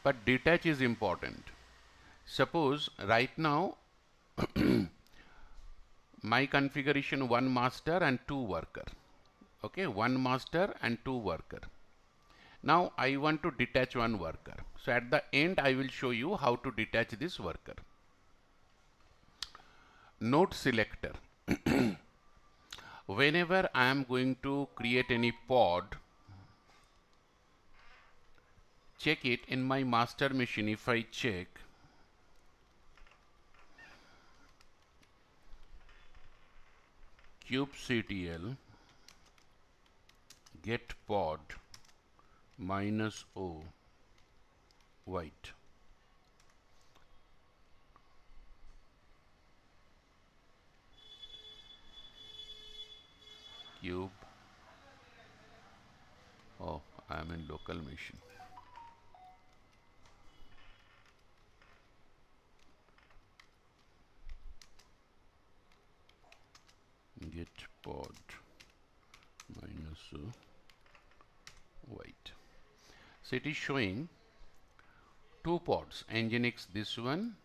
but detach is important. Suppose right now my configuration one master and two worker. Okay, one master and two worker. Now I want to detach one worker. So at the end I will show you how to detach this worker. Node selector. Whenever I am going to create any pod, check it in my master machine. If I check kubectl get pod -o white, cube, oh, I am in local machine. Get pod -o white. So it is showing two pods, Nginx this one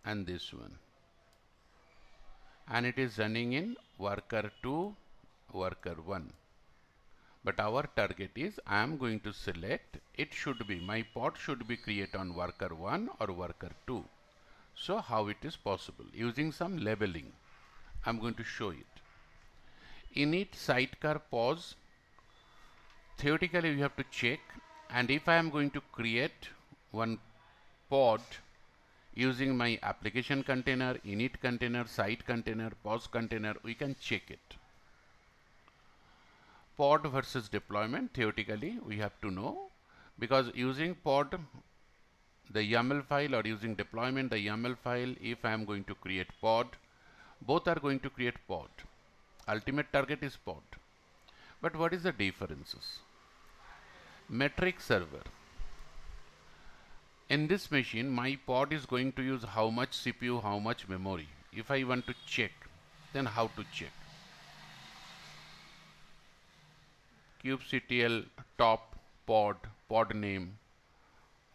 and this one, and it is running in worker 2, worker 1. But our target is I am going to select, it should be, my pod should be created on worker 1 or worker 2. So how it is possible? Using some labeling. I am going to show it. Init sidecar pause. Theoretically we have to check, and if I am going to create one pod using my application container, init container, site container, pause container, we can check it. Pod versus deployment, theoretically we have to know, because using pod the YAML file or using deployment the YAML file, if I am going to create pod, both are going to create pod. Ultimate target is pod. But what is the differences? Metric server. In this machine, my pod is going to use how much CPU, how much memory. If I want to check, then how to check? kubectl top pod, pod name.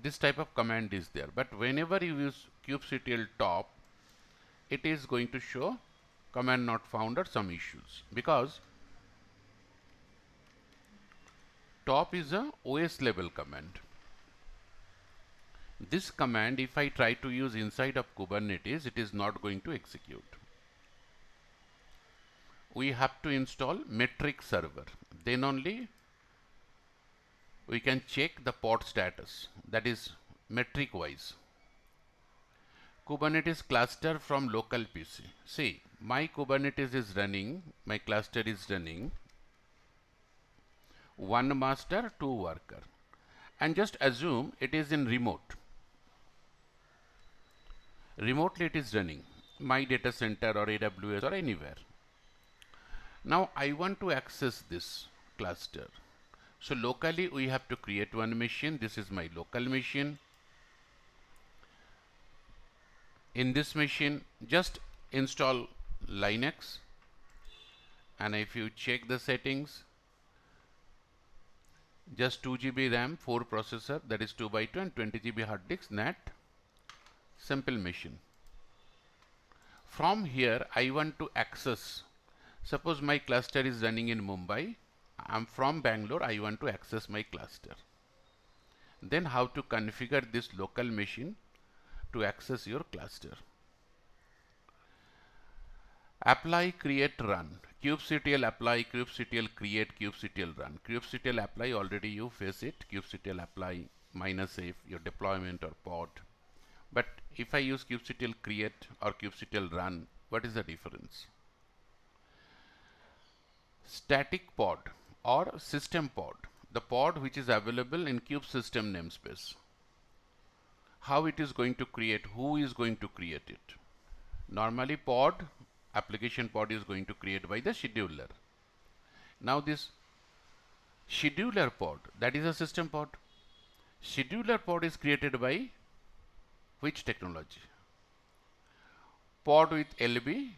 This type of command is there. But whenever you use kubectl top, it is going to show command not found or some issues, because top is a OS level command. This command, if I try to use inside of Kubernetes, it is not going to execute. We have to install metric server. Then only we can check the pod status, that is metric wise. Kubernetes cluster from local PC. See, my Kubernetes is running, my cluster is running one master, two worker, and just assume it is in remote. Remotely it is running my data center or AWS or anywhere. Now I want to access this cluster. So locally we have to create one machine. This is my local machine. In this machine, just install Linux, and if you check the settings, just 2 GB RAM, 4 processor, that is 2 by 2, and 20 GB hard disk, NAT, simple machine. From here I want to access, suppose my cluster is running in Mumbai, I am from Bangalore, I want to access my cluster. Then how to configure this local machine to access your cluster? Apply, create, run. kubectl apply, kubectl create, kubectl run. kubectl apply, already you face it. kubectl apply -f, your deployment or pod. But if I use kubectl create or kubectl run, what is the difference? Static pod or system pod, the pod which is available in kube system namespace. How it is going to create, who is going to create it? Normally pod, application pod is going to create by the scheduler. Now this scheduler pod, that is a system pod. Scheduler pod is created by which technology? Pod with LB,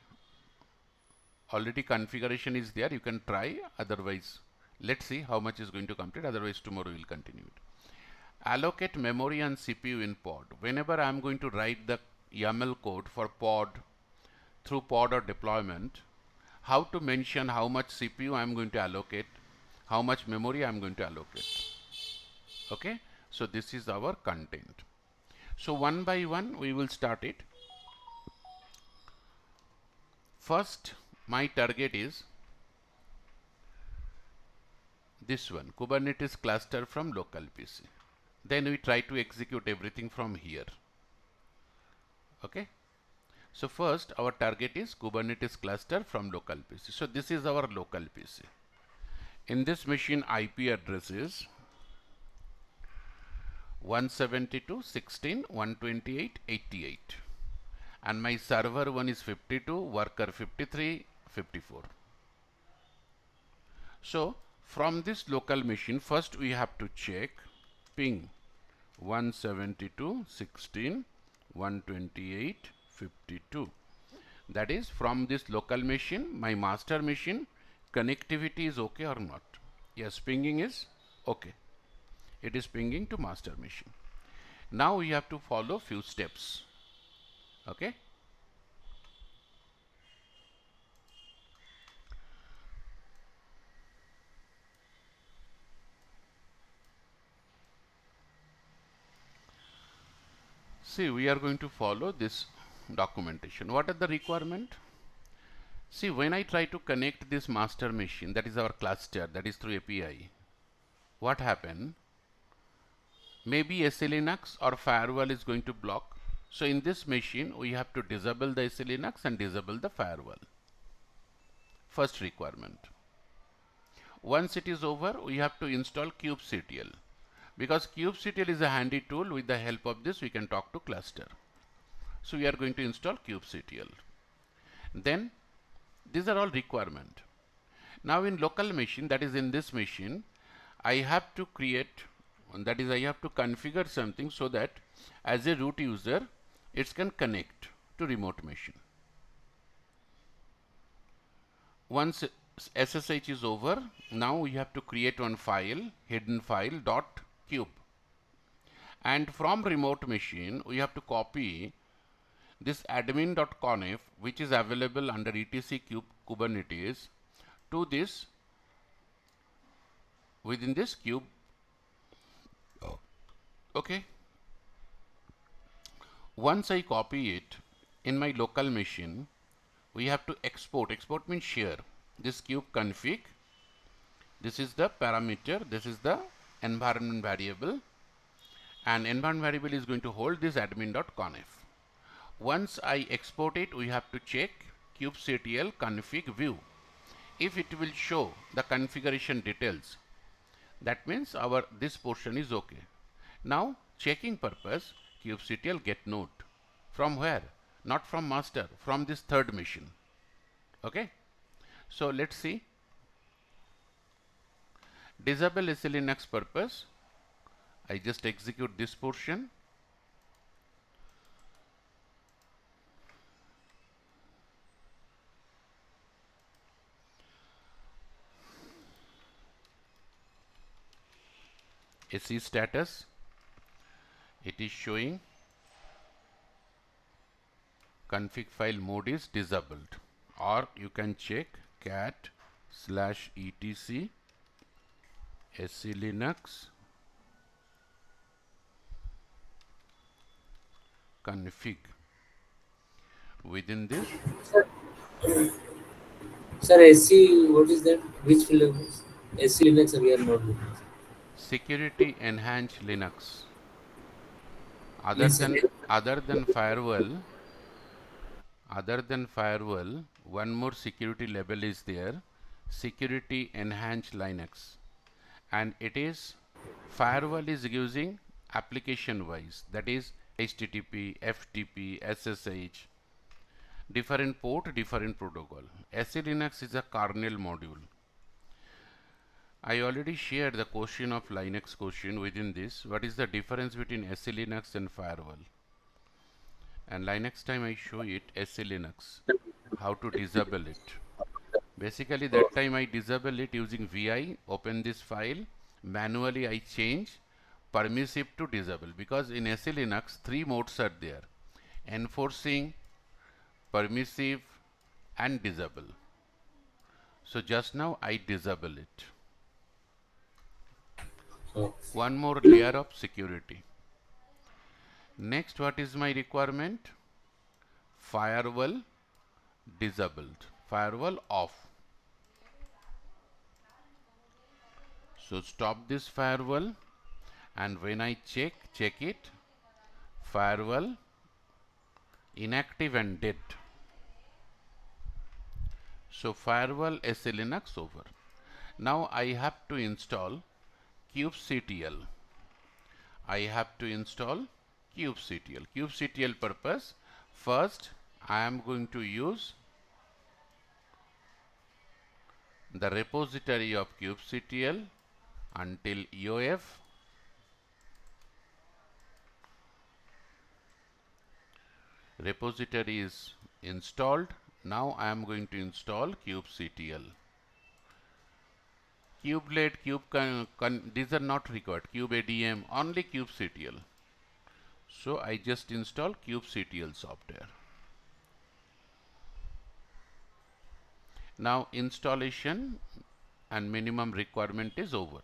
already configuration is there, you can try, otherwise let's see how much is going to complete, otherwise tomorrow we will continue it. allocate memory and CPU in pod. Whenever I'm going to write the YAML code for pod through pod or deployment, how to mention how much CPU I'm going to allocate, how much memory I'm going to allocate. Okay, so this is our content. So one by one we will start it. First, my target is this one, Kubernetes cluster from local PC. Then we try to execute everything from here. Okay. So first our target is Kubernetes cluster from local PC. So this is our local PC. In this machine IP address is 172.16.128.88 and my server one is 52, worker 53, 54. So from this local machine first we have to check ping 172.16.128.52. That is from this local machine, my master machine, connectivity is okay or not? Yes, pinging is okay. It is pinging to master machine. Now we have to follow few steps. Okay. See, we are going to follow this documentation. What are the requirement? See, when I try to connect this master machine, that is our cluster, that is through API, what happened? Maybe SE Linux or firewall is going to block. So in this machine, we have to disable the SE Linux and disable the firewall. First requirement. Once it is over, we have to install kubectl. Because kubectl is a handy tool, with the help of this we can talk to cluster. So we are going to install kubectl. Then these are all requirement. Now in local machine, that is in this machine, I have to create, that is I have to configure something so that as a root user it can connect to remote machine. Once SSH is over, now we have to create one file, hidden file .cube, and from remote machine we have to copy this admin.conf, which is available under etc kubernetes, to this within this cube. Okay. Once I copy it in my local machine, we have to export. Export means share. This cube config. This is the parameter. This is the environment variable. And environment variable is going to hold this admin.conf. Once I export it, we have to check kubectl config view. If it will show the configuration details, that means our this portion is okay. Now checking purpose, kubectl get note. From where? Not from master, from this third machine. Okay. So let's see. Disable SE Linux purpose. I just execute this portion. SE status. It is showing config file mode is disabled, or you can check cat/etc SE Linux config. Within this, Sir, SC, what is that? Which field is SC Linux we are not looking. security enhanced Linux. Other Means than other than firewall, one more security level is there, security enhanced Linux, and it is firewall is using application wise, that is HTTP, FTP, SSH, different port, different protocol. SE Linux is a kernel module. I already shared the question of Linux question within this. What is the difference between SE Linux and firewall? And Linux time I show it SE Linux, how to disable it. Basically that time I disable it using VI, open this file, manually I change permissive to disable, because in SE Linux 3 modes are there: enforcing, permissive and disable. So just now I disable it. Oh. One more layer of security. Next, what is my requirement? Firewall disabled, firewall off. So stop this firewall, and when I check it, firewall inactive and dead. So firewall SE Linux over. Now I have to install kubectl. I have to install kubectl. Kubectl purpose, first I am going to use the repository of kubectl until EOF. Repository is installed. Now I am going to install kubectl. Kubelet, these are not required. kubeadm, only kubectl. So I just install kubectl software. Now installation and minimum requirement is over.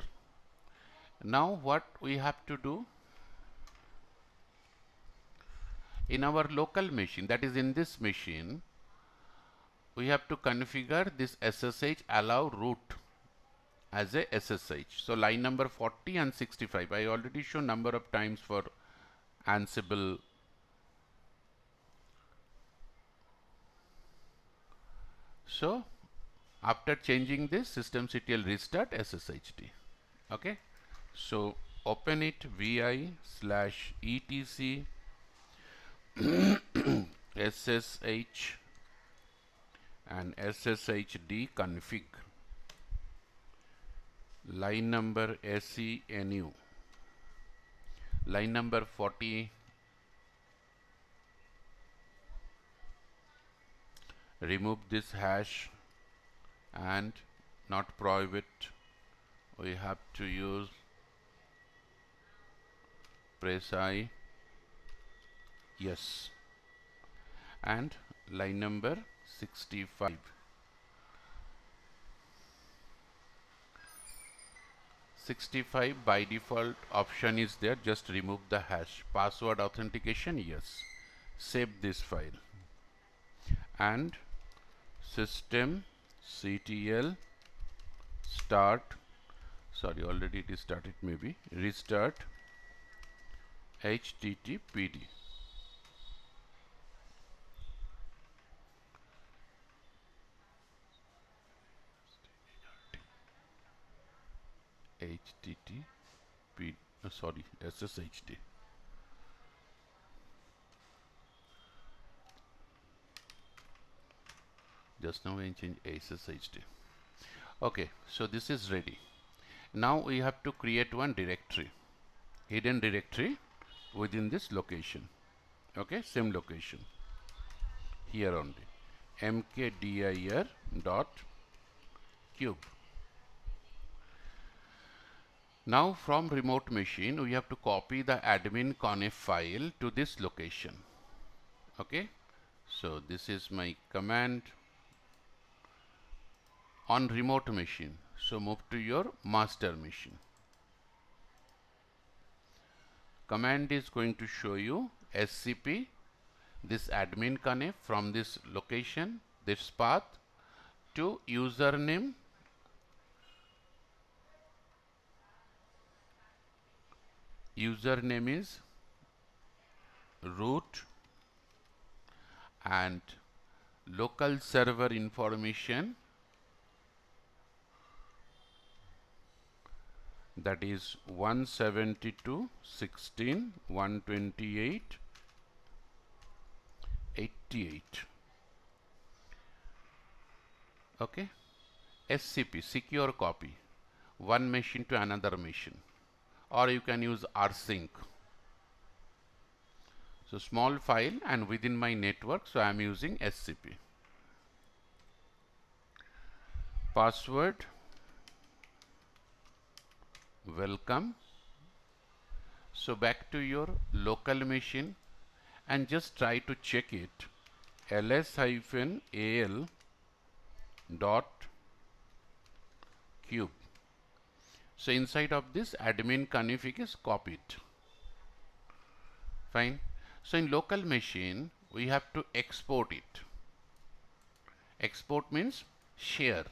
Now what we have to do? In our local machine, that is in this machine, we have to configure this SSH allow root as a SSH. So line number 40 and 65, I already shown number of times for Ansible. So after changing this, systemctl restart SSHD. Okay, so open it, vi/etc ssh and sshd config, line number SENU, line number 40, remove this hash and not private, we have to use press I, yes, and line number 65. 65 by default option is there, just remove the hash. Password authentication, yes. Save this file and systemctl start, sorry already it is started, maybe restart httpd. http sorry sshd. Just now I change sshd. Okay, so this is ready. Now we have to create one directory, hidden directory within this location. Okay, same location here only, mkdir dot cube. Now from remote machine we have to copy the admin conf file to this location. Okay, so this is my command on remote machine. So move to your master machine. Command is going to show you scp this admin conf from this location, this path to username, username is root, and local server information, that is 172.16.128.88. Okay, scp secure copy, one machine to another machine, or you can use rsync. So small file and within my network, so I am using scp. Password welcome, So back to your local machine and just try to check it. ls-al dot cube. So inside of this admin config is copied. Fine. So in local machine we have to export it. Export means share.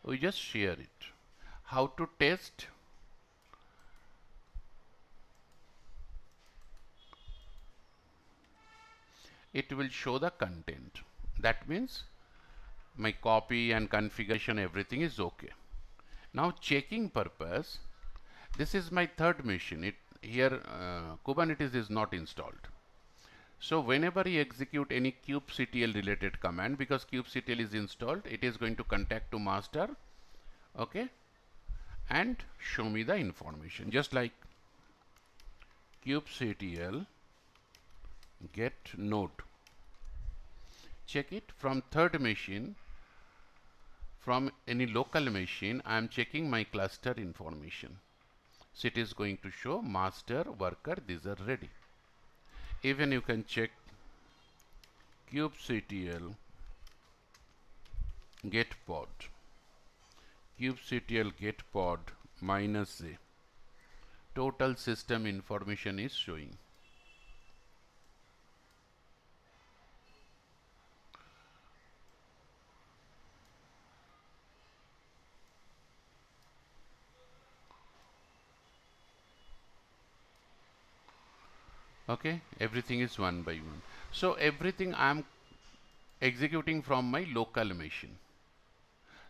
We just share it. How to test? It will show the content. That means my copy and configuration everything is okay. Now checking purpose, this is my third machine. Here Kubernetes is not installed. So whenever you execute any kubectl related command, because kubectl is installed, it is going to contact to master, okay, and show me the information. Just like kubectl get node. Check it from third machine. From any local machine, I am checking my cluster information. So it is going to show master, worker, these are ready. Even you can check kubectl get pod. Kubectl get pod -a. Total system information is showing. Okay, everything is one by one. So everything I am executing from my local machine.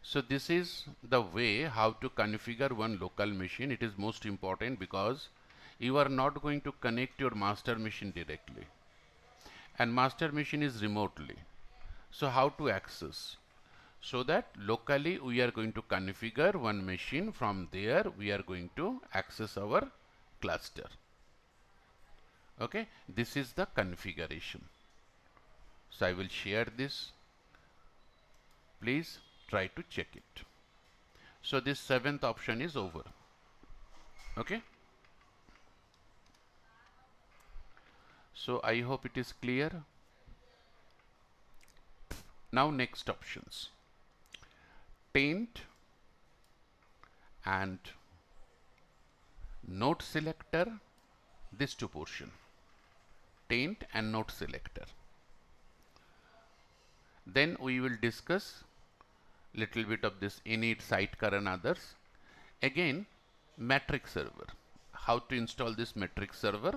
So this is the way how to configure one local machine. It is most important because you are not going to connect your master machine directly, and master machine is remotely. So how to access? So that locally we are going to configure one machine, from there we are going to access our cluster. Okay, this is the configuration. So I will share this. Please try to check it. So this seventh option is over. Okay. So I hope it is clear. Now next options. Taint and node selector, this two portion. Taint and node selector. Then we will discuss little bit of this init, sidecar and others. Again, metric server. How to install this metric server?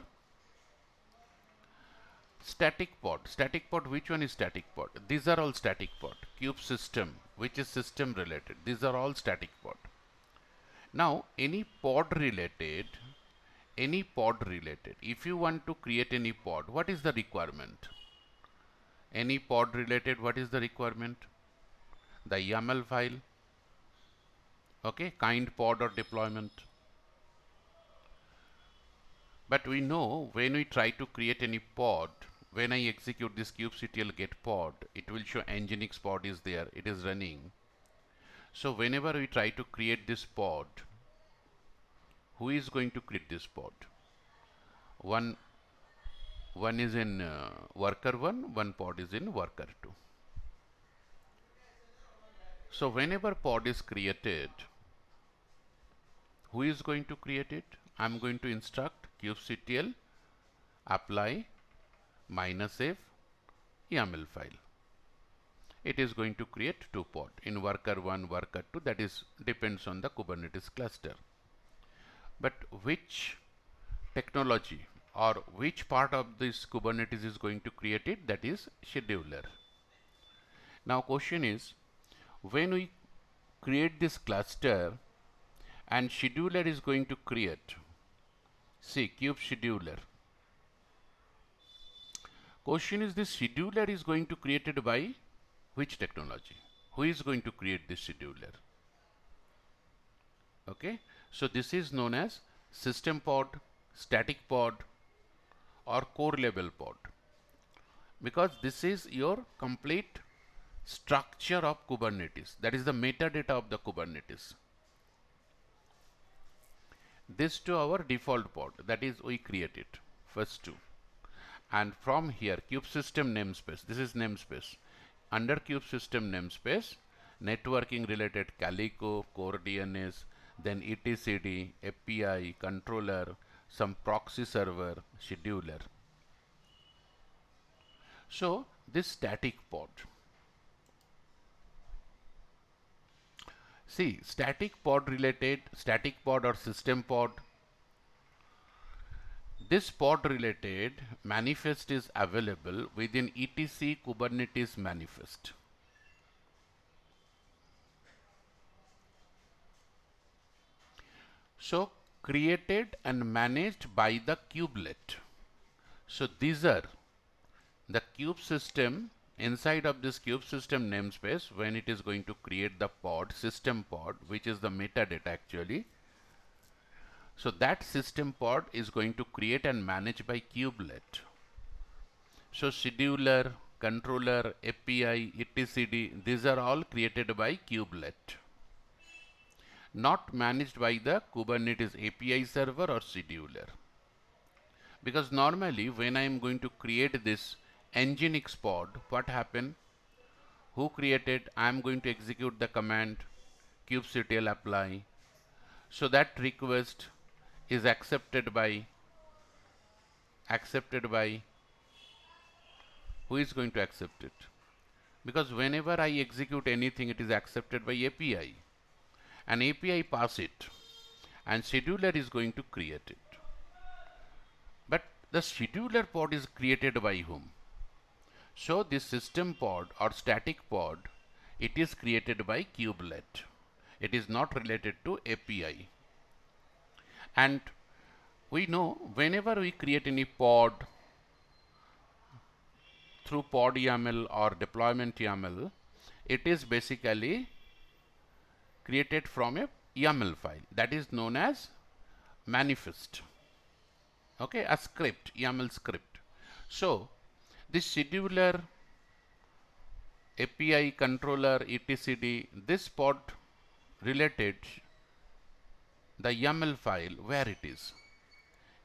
Static pod. Static pod, which one is static pod? These are all static pod. Kube system, which is system related. These are all static pod. Now, any pod related, if you want to create any pod, what is the requirement? Any pod related, what is the requirement? The YAML file, okay, kind pod or deployment. But we know when we try to create any pod, when I execute this kubectl get pod, it will show nginx pod is there, it is running. So whenever we try to create this pod, who is going to create this pod? One is in worker 1, one pod is in worker 2. So whenever pod is created, who is going to create it? I am going to instruct kubectl apply -f YAML file. It is going to create two pod in worker 1, worker 2, that is depends on the Kubernetes cluster. But which technology or which part of this Kubernetes is going to create it? That is scheduler. Now question is, when we create this cluster and scheduler is going to create, see kube scheduler. Question is, this scheduler is going to created by which technology? Who is going to create this scheduler? Okay, so this is known as system pod, static pod or core level pod, because this is your complete structure of Kubernetes, that is the metadata of the Kubernetes. this to our default pod, that is we create it first two, and from here cube system namespace, this is namespace, under cube system namespace networking related Calico, core DNS, then etcd, API, controller, some proxy server, scheduler. So this static pod, see static pod related, static pod or system pod, this pod related manifest is available within etc Kubernetes manifest. So created and managed by the kubelet. So these are the cube system. Inside of this cube system namespace, when it is going to create the pod, system pod, which is the metadata actually, so that system pod is going to create and manage by kubelet. So scheduler, controller, API, etcd, these are all created by kubelet, not managed by the Kubernetes API server or scheduler. Because normally when I am going to create this Nginx pod, what happen? Who created? I am going to execute the command kubectl apply. So that request is accepted by who is going to accept it? Because whenever I execute anything, it is accepted by API. An API pass it, and scheduler is going to create it. But the scheduler pod is created by whom? So this system pod or static pod, it is created by kubelet. It is not related to API. And we know whenever we create any pod through pod YAML or deployment YAML, it is basically created from a YAML file that is known as manifest. Okay, a script, YAML script. So this scheduler, API, controller, etcd, this pod related the YAML file where it is.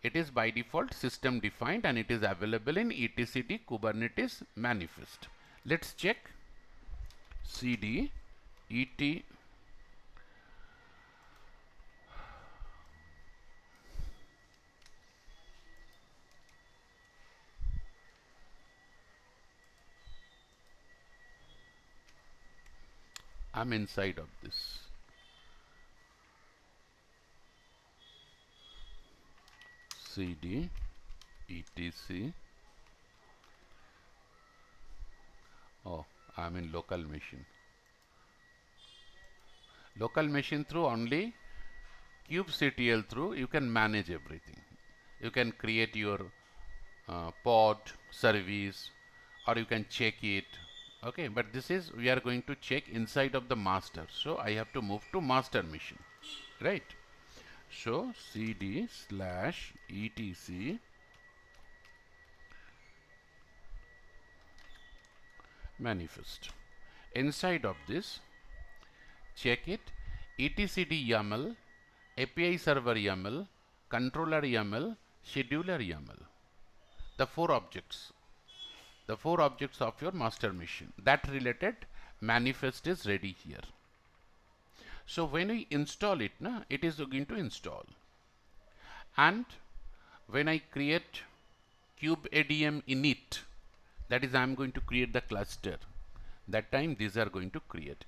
It is by default system defined and it is available in etcd Kubernetes manifest. Let's check cd et. I'm inside of this. cd etc. Oh, I'm in local machine. Local machine through only kubectl through you can manage everything. You can create your pod service or you can check it. Okay, but this is we are going to check inside of the master. So I have to move to master machine, right? So cd/etc manifest. Inside of this, check it etcd YAML, API server YAML, controller YAML, scheduler YAML. The four objects of your master machine. That related manifest is ready here. So when we install it, it is going to install. And when I create kubeadm init, that is I am going to create the cluster. That time these are going to create it.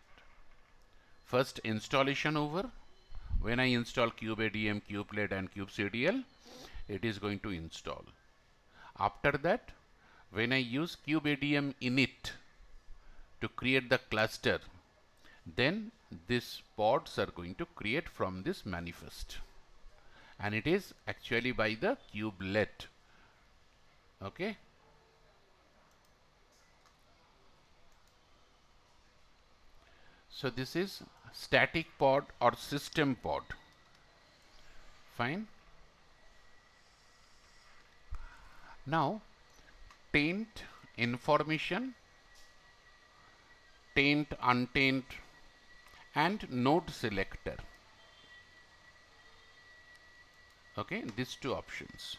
First installation over. When I install kubeadm, kubelet and kubectl, it is going to install. After that, when I use kubeadm init to create the cluster, then these pods are going to create from this manifest, and it is actually by the kubelet. Okay, so this is static pod or system pod. Fine. Now taint information, taint untaint and node selector. Okay, these two options.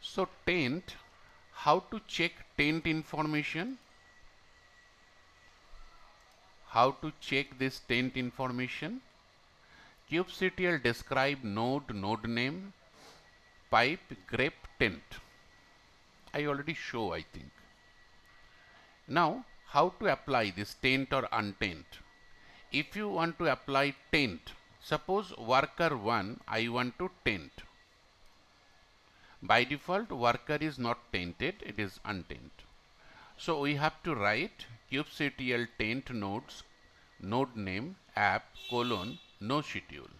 So taint, how to check taint information? How to check this taint information? kubectl describe node name, pipe, grep, taint. I already show, I think. Now, how to apply this taint or untaint? If you want to apply taint, suppose worker 1, I want to taint. By default, worker is not tainted, it is untainted. So we have to write kubectl taint nodes, node name, app, colon, no schedule.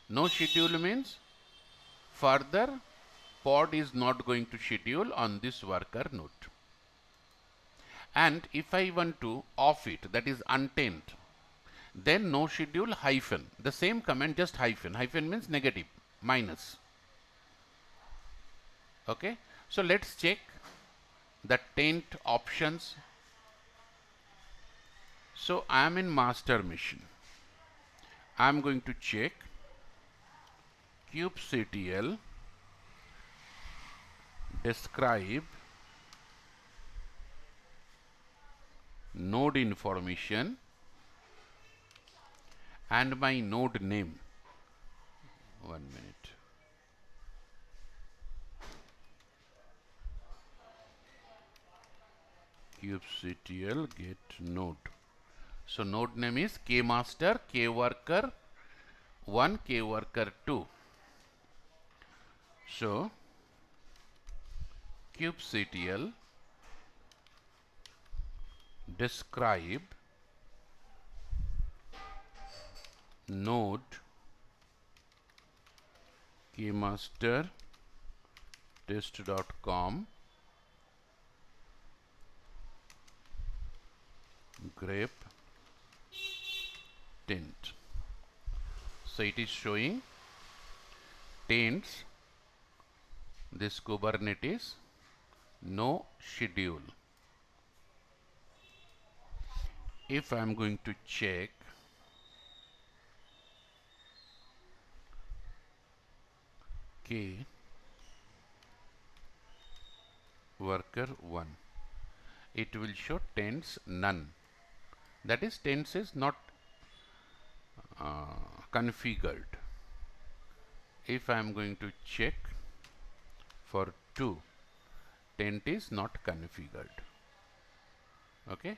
No schedule means further pod is not going to schedule on this worker node. And if I want to off it, that is untaint, then no schedule hyphen. The same command, just hyphen. Hyphen means negative, minus. Okay. So let's check the taint options. So I am in master machine. I am going to check kubectl describe node information and my node name. 1 minute. kubectl get node. So node name is kmaster, kworker 1, kworker 2. So kubectl describe node kmaster test.com grep taint. So it is showing taints, this Kubernetes, no schedule. If I am going to check k worker 1, it will show taints none. That is, taints is not configured. If I am going to check for 2, taint is not configured. Okay.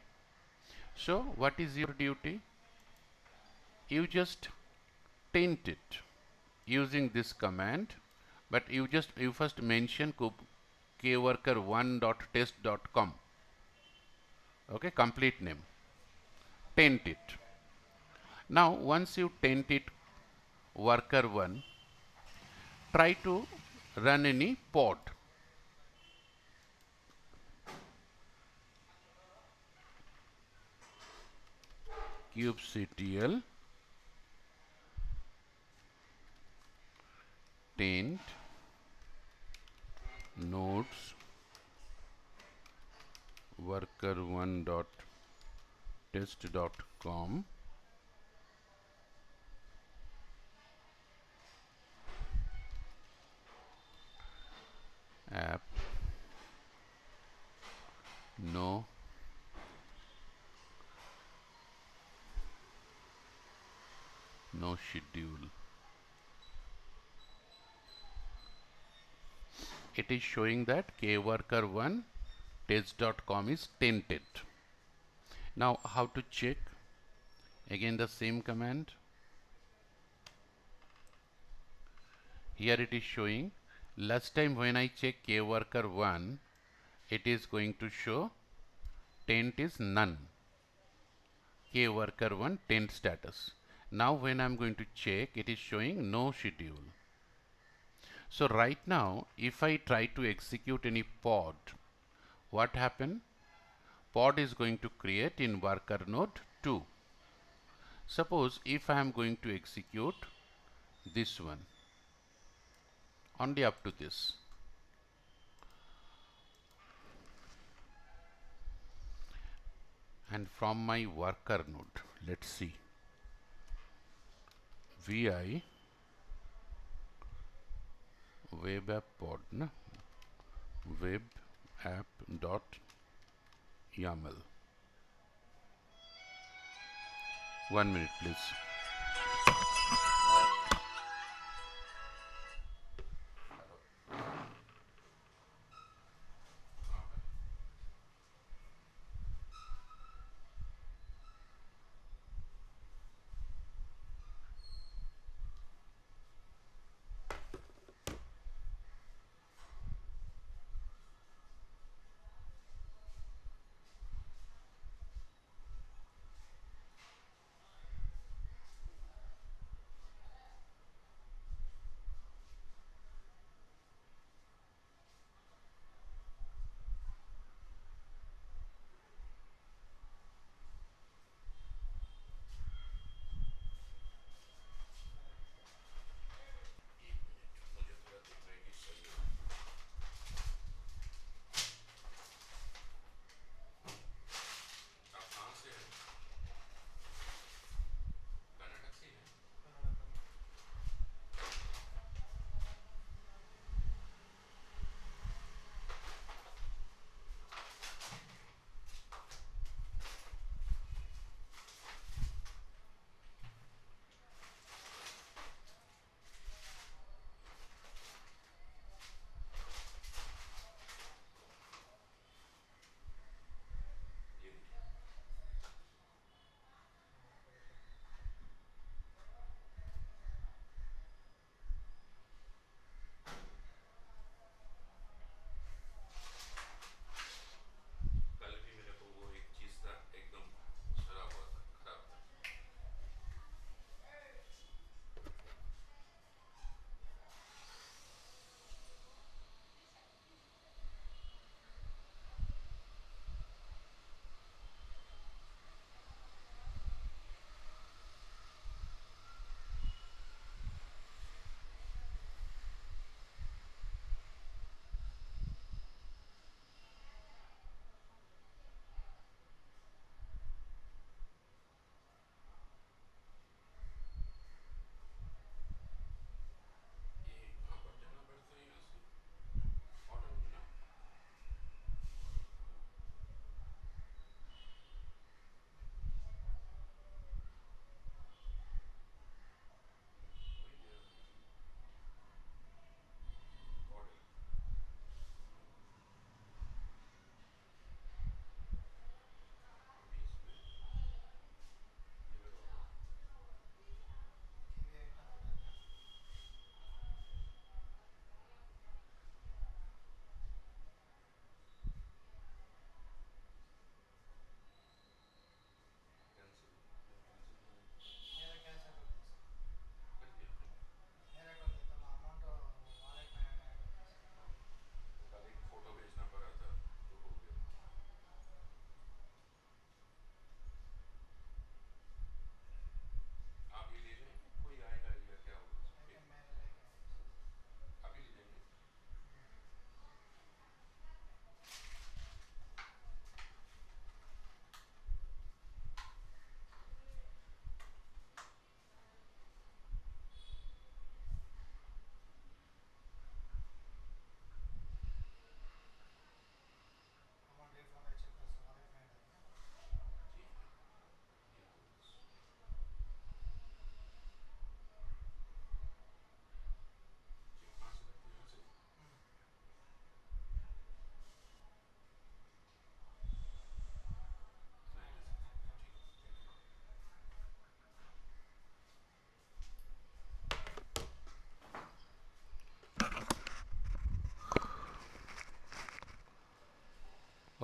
So what is your duty? You just taint it using this command, but you first mention kworker1.test.com. Okay, complete name. Taint it. Now once you taint it worker 1, try to run any pod. kubectl taint nodes worker1.test.com app no schedule. It is showing that kworker1 test.com is tainted. Now how to check? Again the same command. Here it is showing, last time when I check kworker1, it is going to show taint is none. Kworker1 taint status. Now when I am going to check, it is showing no schedule. So right now, if I try to execute any pod, what happen? Pod is going to create in worker node 2. Suppose if I am going to execute this one, only up to this. and from my worker node, let's see, vi web app pod, na? Web app dot yaml. 1 minute please. कल भी मेरे को वो एक चीज़ था एकदम सड़ा हुआ था, खराब था. ये वहाँ पर जाना पड़ता है यहाँ से ऑर्डर में ना. वही दे रहा है ऑर्डर. अभी इसमें ये मेरा ऑर्डर कैंसिल कैंसिल कर दिया आपने. वो कल एक फ़ोटो भेजना पड़ा था तो हो गया. आप ये ले जाएंगे, कोई आएगा या क्या होगा इसमें? अभी ले जाएंगे. ठीक है, ये तो बस ठीक. कहाँ से करते हैं? यहाँ से नहीं ले सकते. ठीक, thank you.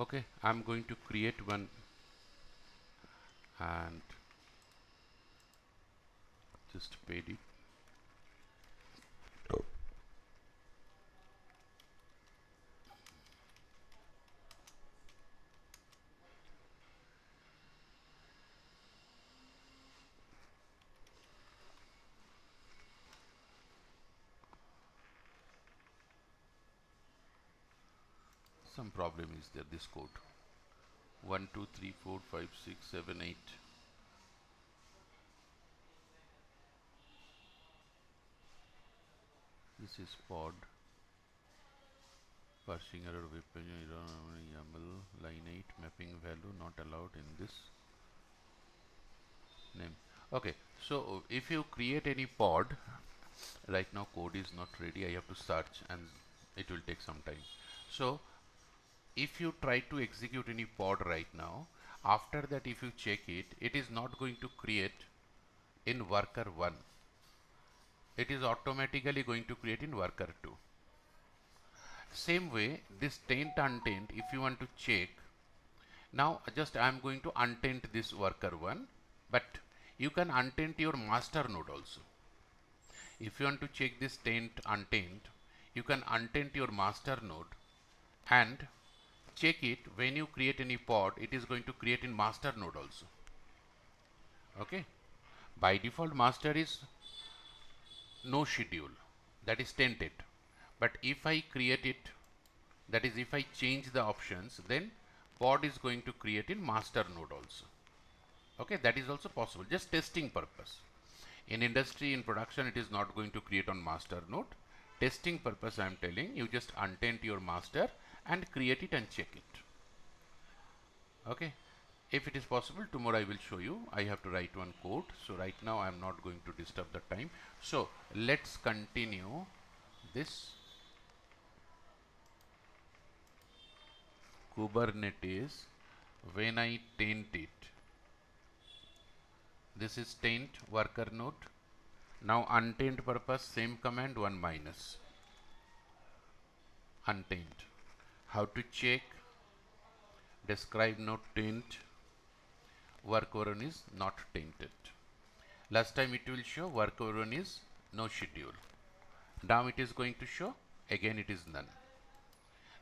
Okay, I'm going to create one and just paid it. Some problem is there, this code 1 2 3 4 5 6 7 8. This is pod. Parsing error weapon YAML line 8 mapping value not allowed in this name. Okay, so if you create any pod, right now code is not ready, I have to search and it will take some time. So if you try to execute any pod right now, after that if you check it, it is not going to create in worker 1. It is automatically going to create in worker 2. Same way, this taint untaint, if you want to check, now just I am going to untaint this worker 1, but you can untaint your master node also. If you want to check this taint untaint, you can untaint your master node and check it. When you create any pod, it is going to create in master node also. Okay, by default master is no schedule, that is tainted, but if I create it, that is if I change the options, then pod is going to create in master node also. Okay, that is also possible, just testing purpose. In industry, in production, it is not going to create on master node. Testing purpose I am telling you, just untaint your master and create it and check it. Okay, if it is possible, tomorrow I will show you. I have to write one code, so right now I am not going to disturb the time. So let's continue this Kubernetes. When I taint it, this is taint worker node. Now untaint purpose, same command, 1 minus untaint. How to check? Describe node taint. Worker 1 is not tainted. Last time it will show worker 1 is no schedule. Now it is going to show again it is none.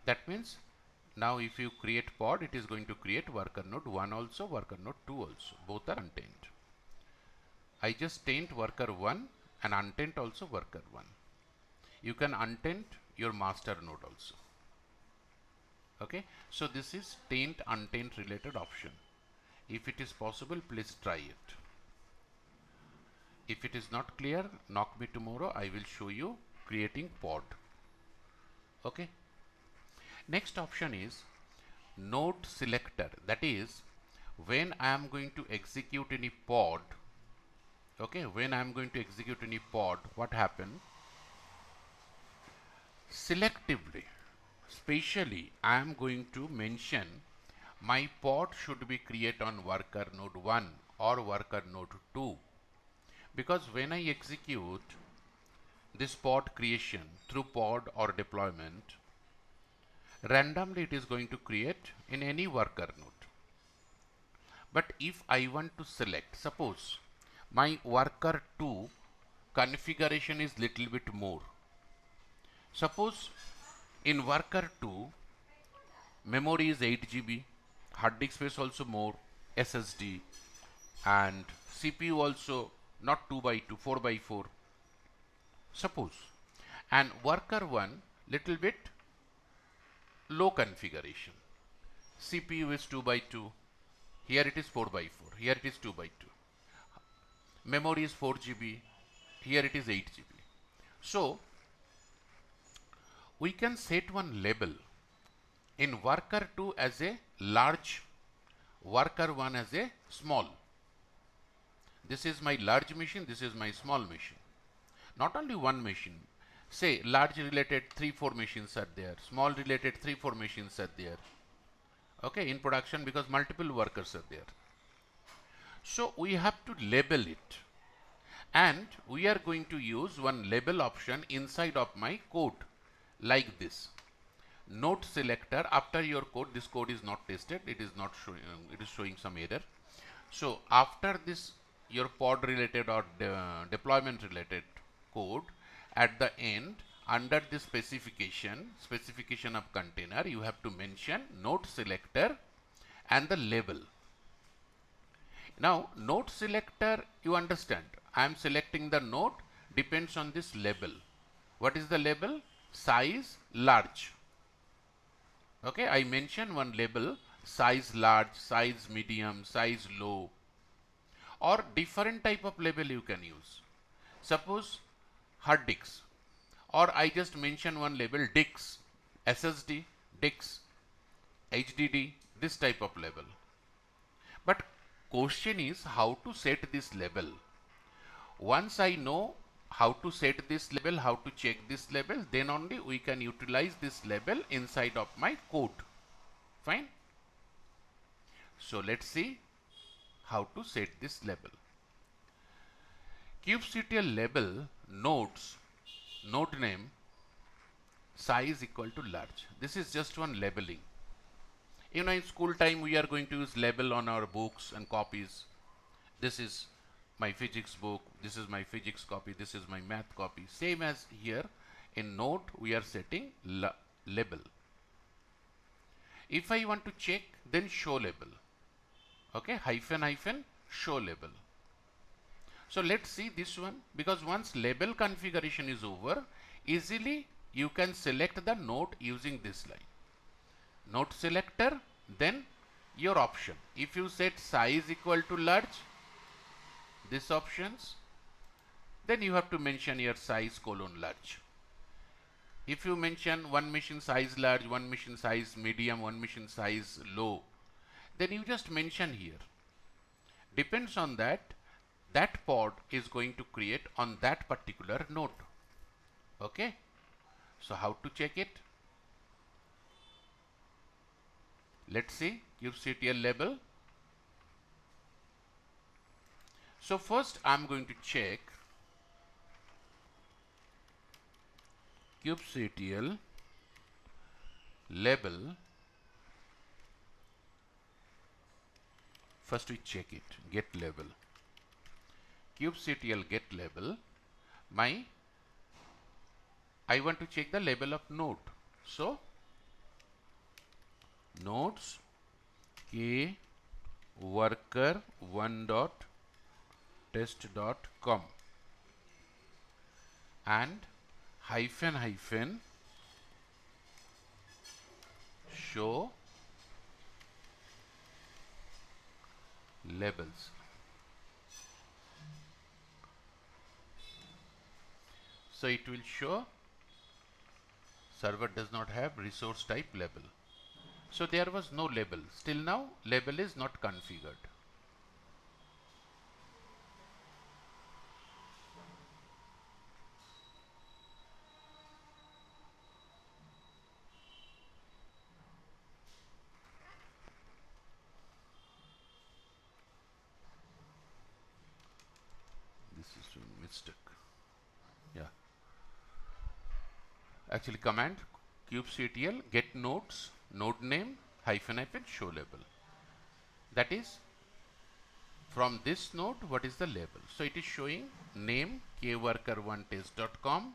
That means now if you create pod, it is going to create worker node 1 also, worker node 2 also. Both are untaint. I just taint worker 1 and untaint also worker 1. You can untaint your master node also. Okay, so this is taint untaint related option. If it is possible, please try it. If it is not clear, knock me tomorrow. I will show you creating pod. Okay. Next option is node selector. That is when I am going to execute any pod. Okay, when I am going to execute any pod, what happen? Selectively, specially, I am going to mention my pod should be created on worker node 1 or worker node 2, because when I execute this pod creation through pod or deployment, randomly it is going to create in any worker node. But if I want to select, suppose my worker 2 configuration is little bit more. Suppose in worker 2 memory is 8 GB, hard disk space also more, SSD, and CPU also not 2 by 2, 4 by 4. Suppose, and worker 1 little bit low configuration. CPU is 2 by 2, here it is 4 by 4, here it is 2 by 2. Memory is 4 GB, here it is 8 GB. So we can set one label in worker 2 as a large, worker 1 as a small. This is my large machine, this is my small machine. Not only one machine, say large related 3-4 machines are there, small related 3-4 machines are there. Okay, in production, because multiple workers are there. So we have to label it, and we are going to use one label option inside of my code like this. Node selector, after your code, this code is not tested, it is not showing, it is showing some error. So after this your pod related or deployment related code, at the end under the specification of container, you have to mention node selector and the label. Now node selector, you understand, I am selecting the node, depends on this label. What is the label? Size large. Okay, I mention one label, size large, size medium, size low, or different type of label you can use. Suppose hard disks, or I just mention one label disks, SSD, disks, HDD, this type of label. But question is how to set this label. Once I know how to set this label, how to check this label, then only we can utilize this label inside of my code. Fine. So let's see how to set this label. kubectl label nodes, node name, size equal to large. This is just one labeling. You know, in school time we are going to use label on our books and copies. This is my physics book, this is my physics copy, this is my math copy. Same as here in node we are setting label. If I want to check, then show label. Okay, hyphen hyphen show label. So let's see this one, because once label configuration is over, easily you can select the node using this line. Node selector, then your option. If you set size equal to large, this options, then you have to mention your size colon large. If you mention one machine size large, one machine size medium, one machine size low, then you just mention here. Depends on that, that pod is going to create on that particular node. Okay. So how to check it? Let's see kubectl label. So first I'm going to check kubectl label. First we check it, get label. kubectl get label. I want to check the label of node. So nodes k worker 1.test.com and hyphen hyphen show labels. So it will show server does not have resource type label. So there was no label. Still now label is not configured. This is a mistake. Yeah. Actually command kubectl get nodes, node name hyphen hyphen show label. That is from this node what is the label. So it is showing name kworker1test.com,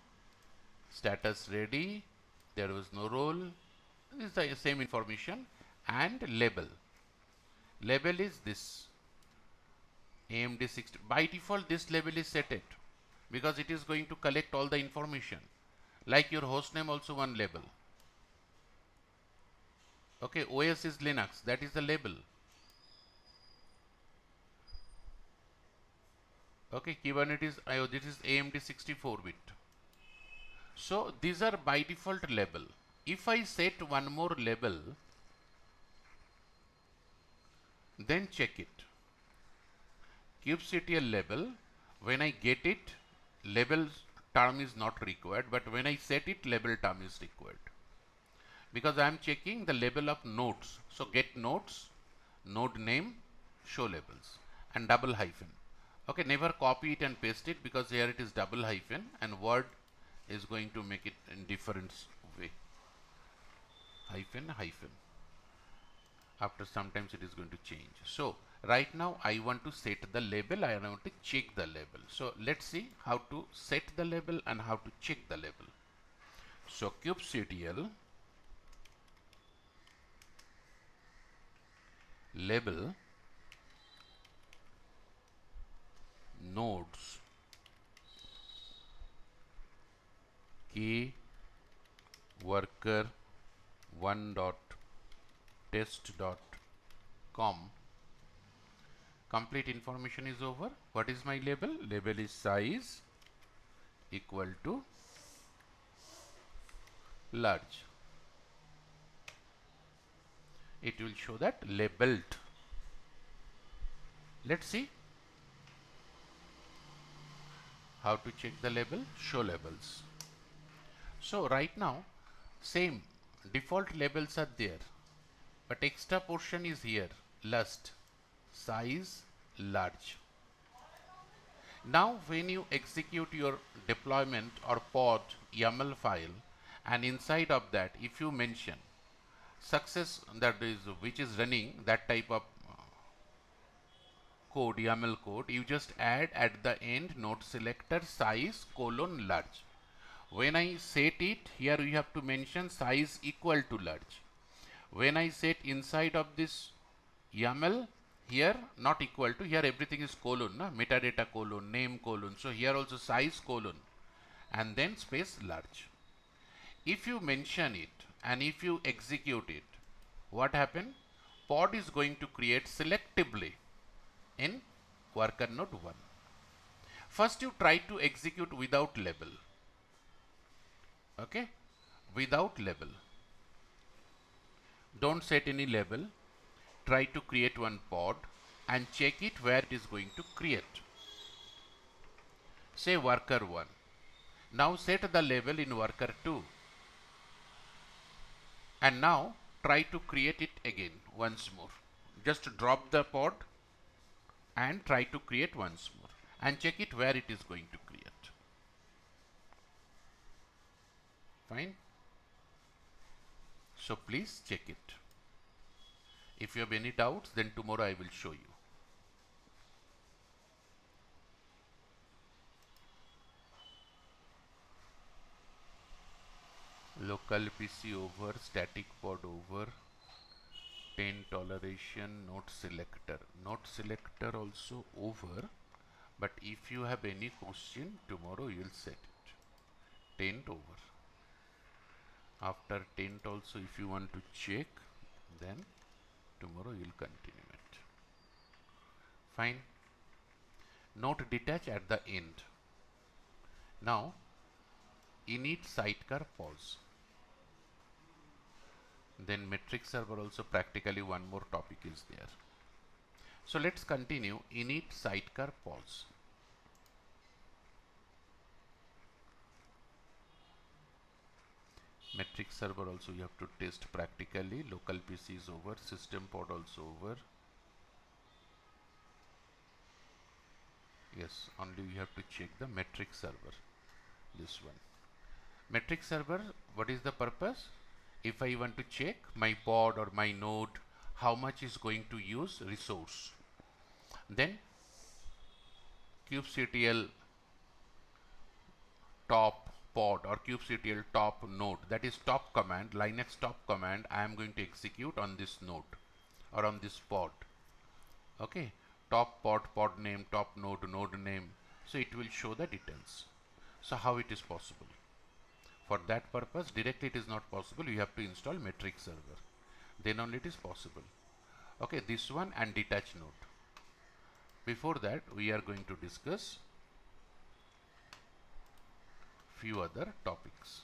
status ready, there was no role, this is the same information, and label. Label is this AMD60. By default this label is set it because it is going to collect all the information. Like your hostname also one label. Okay, OS is Linux, that is the label. Okay, Kubernetes IO, this is AMD 64-bit. So these are by default label. If I set one more label, then check it. kubectl label, when I get it, label term is not required, but when I set it, label term is required. Because I am checking the label of nodes. So get nodes, node name, show labels, and double hyphen. Okay, never copy it and paste it because here it is double hyphen and Word is going to make it in different way. Hyphen hyphen. After sometimes it is going to change. So right now I want to set the label, I want to check the label. So let's see how to set the label and how to check the label. So kubectl label nodes k worker 1.test.com com. Complete information is over. What is my label? Label is size equal to large. It will show that labeled. Let's see how to check the label. Show labels. So right now, same default labels are there, but extra portion is here. Lust, size, large. Now when you execute your deployment or pod YAML file, and inside of that if you mention success, that is which is running that type of code, YAML code, you just add at the end node selector size colon large. When I set it here, we have to mention size equal to large. When I set inside of this YAML, here not equal to, here everything is colon, na? Metadata colon, name colon. So here also size colon and then space large. If you mention it and if you execute it, what happen? Pod is going to create selectively in worker node 1. First you try to execute without label. Okay, without label. Don't set any label. Try to create one pod and check it where it is going to create. Say worker 1. Now set the label in worker 2. And now try to create it again once more. Just drop the pod and try to create once more and check it where it is going to create. Fine. So please check it. If you have any doubts, then tomorrow I will show you. Local PC over, static pod over, taint toleration, node selector. Node selector also over, but if you have any question, tomorrow you will set it. Taint over. After taint also, if you want to check, then tomorrow you will continue it. Fine. Node detach at the end. Now init sidecar pause. Then metric server also, practically one more topic is there. So let's continue. Init sidecar pause. Metric server also you have to test practically. Local PC is over. System pod also over. Yes, only we have to check the metric server. This one. Metric server, what is the purpose? If I want to check my pod or my node, how much is going to use resource. Then kubectl top pod or kubectl top node, that is top command, Linux top command I am going to execute on this node or on this pod. Okay, top pod, pod name, top node, node name. So it will show the details. So how it is possible? For that purpose, directly it is not possible. You have to install metric server. Then only it is possible. Okay, this one and detach node. Before that, we are going to discuss few other topics.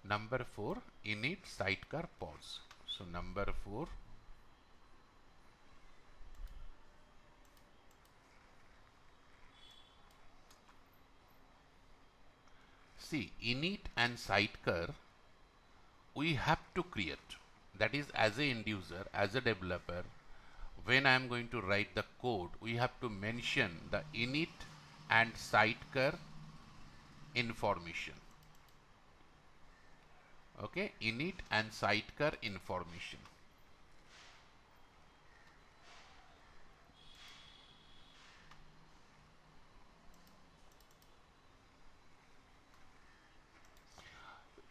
Number 4, init sidecar pause. So number 4, see, init and sidecar we have to create. That is, as a end user, as a developer, when I am going to write the code, we have to mention the init and sidecar information. Okay, init and sidecar information.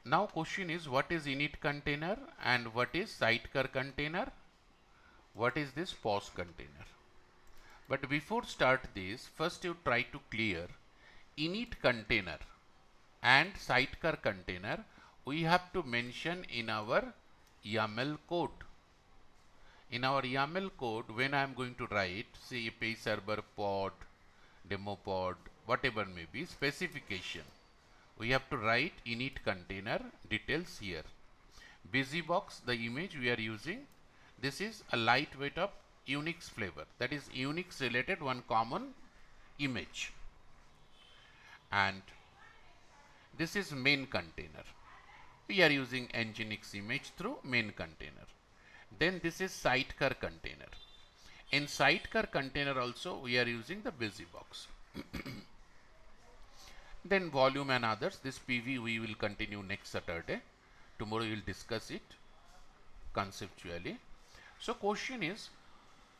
Now question is, what is init container and what is sidecar container? What is this pause container? But before start this, first you try to clear init container and sidecar container we have to mention in our YAML code. In our YAML code, when I am going to write, say page server pod, demo pod, whatever may be specification, we have to write init container details here. Busybox, the image we are using, this is a lightweight of Unix flavor, that is Unix related one common image, and this is main container. We are using Nginx image through main container. Then this is sidecar container. In sidecar container also we are using the Busybox. Then volume and others, this PV we will continue next Saturday. Tomorrow we will discuss it conceptually. So question is,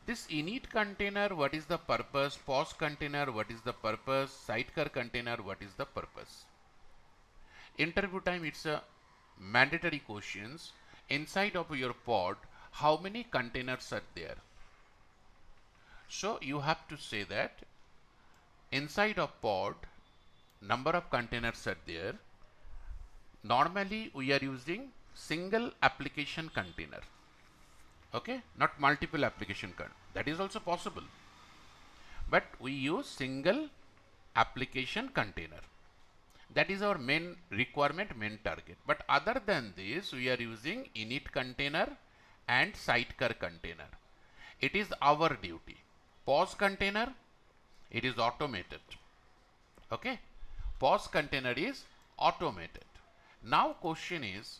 this init container, what is the purpose? Pause container, what is the purpose? Sidecar container, what is the purpose? Interview time, it's a mandatory questions. Inside of your pod, how many containers are there? So you have to say that inside of pod, number of containers are there. Normally we are using single application container, okay, not multiple application container. That is also possible, but we use single application container. That is our main requirement, main target. But other than this, we are using init container and sidecar container. It is our duty. Pause container, it is automated, okay. Pause container is automated. Now question is,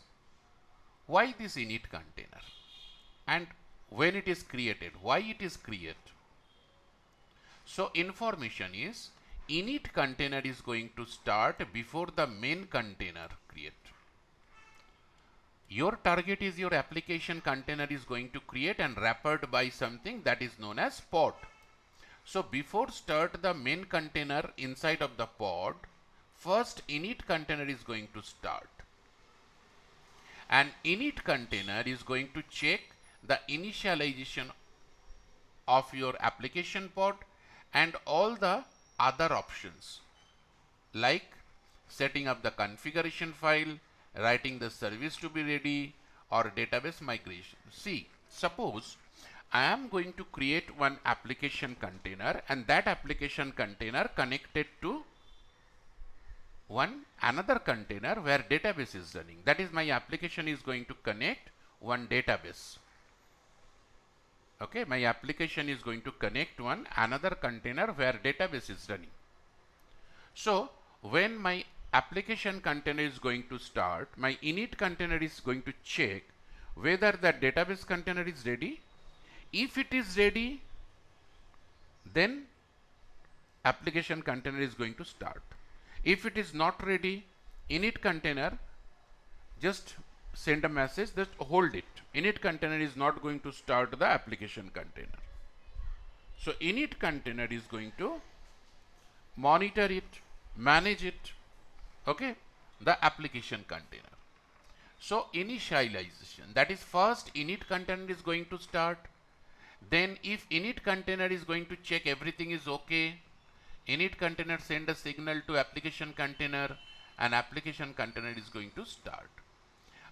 why this init container and when it is created, why it is created? So information is, init container is going to start before the main container create. Your target is your application container is going to create and wrapped by something that is known as pod. So before start the main container inside of the pod, first init container is going to start. And init container is going to check the initialization of your application pod and all the other options like setting up the configuration file, writing the service to be ready, or database migration. See, suppose I am going to create one application container and that application container connected to one another container where database is running. That is, my application is going to connect one database. Okay, my application is going to connect one another container where database is running. So when my application container is going to start, my init container is going to check whether that database container is ready. If it is ready, then application container is going to start. If it is not ready, init container just send a message that hold it. Init container is not going to start the application container. So init container is going to monitor it, manage it, okay, the application container. So initialization, that is, first init container is going to start. Then if init container is going to check everything is okay, init container send a signal to application container and application container is going to start.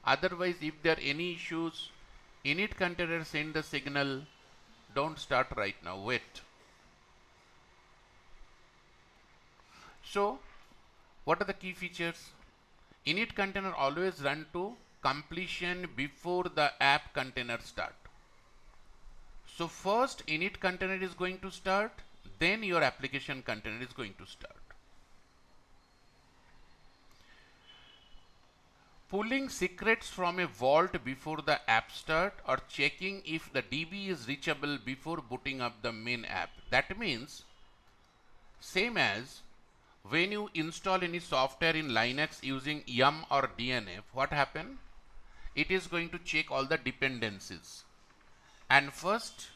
Otherwise, if there are any issues, init container send the signal, don't start right now, wait. So what are the key features? Init container always run to completion before the app container start. So first init container is going to start, then your application container is going to start. Pulling secrets from a vault before the app start, or checking if the DB is reachable before booting up the main app. That means same as when you install any software in Linux using yum or DNF, what happen? It is going to check all the dependencies and first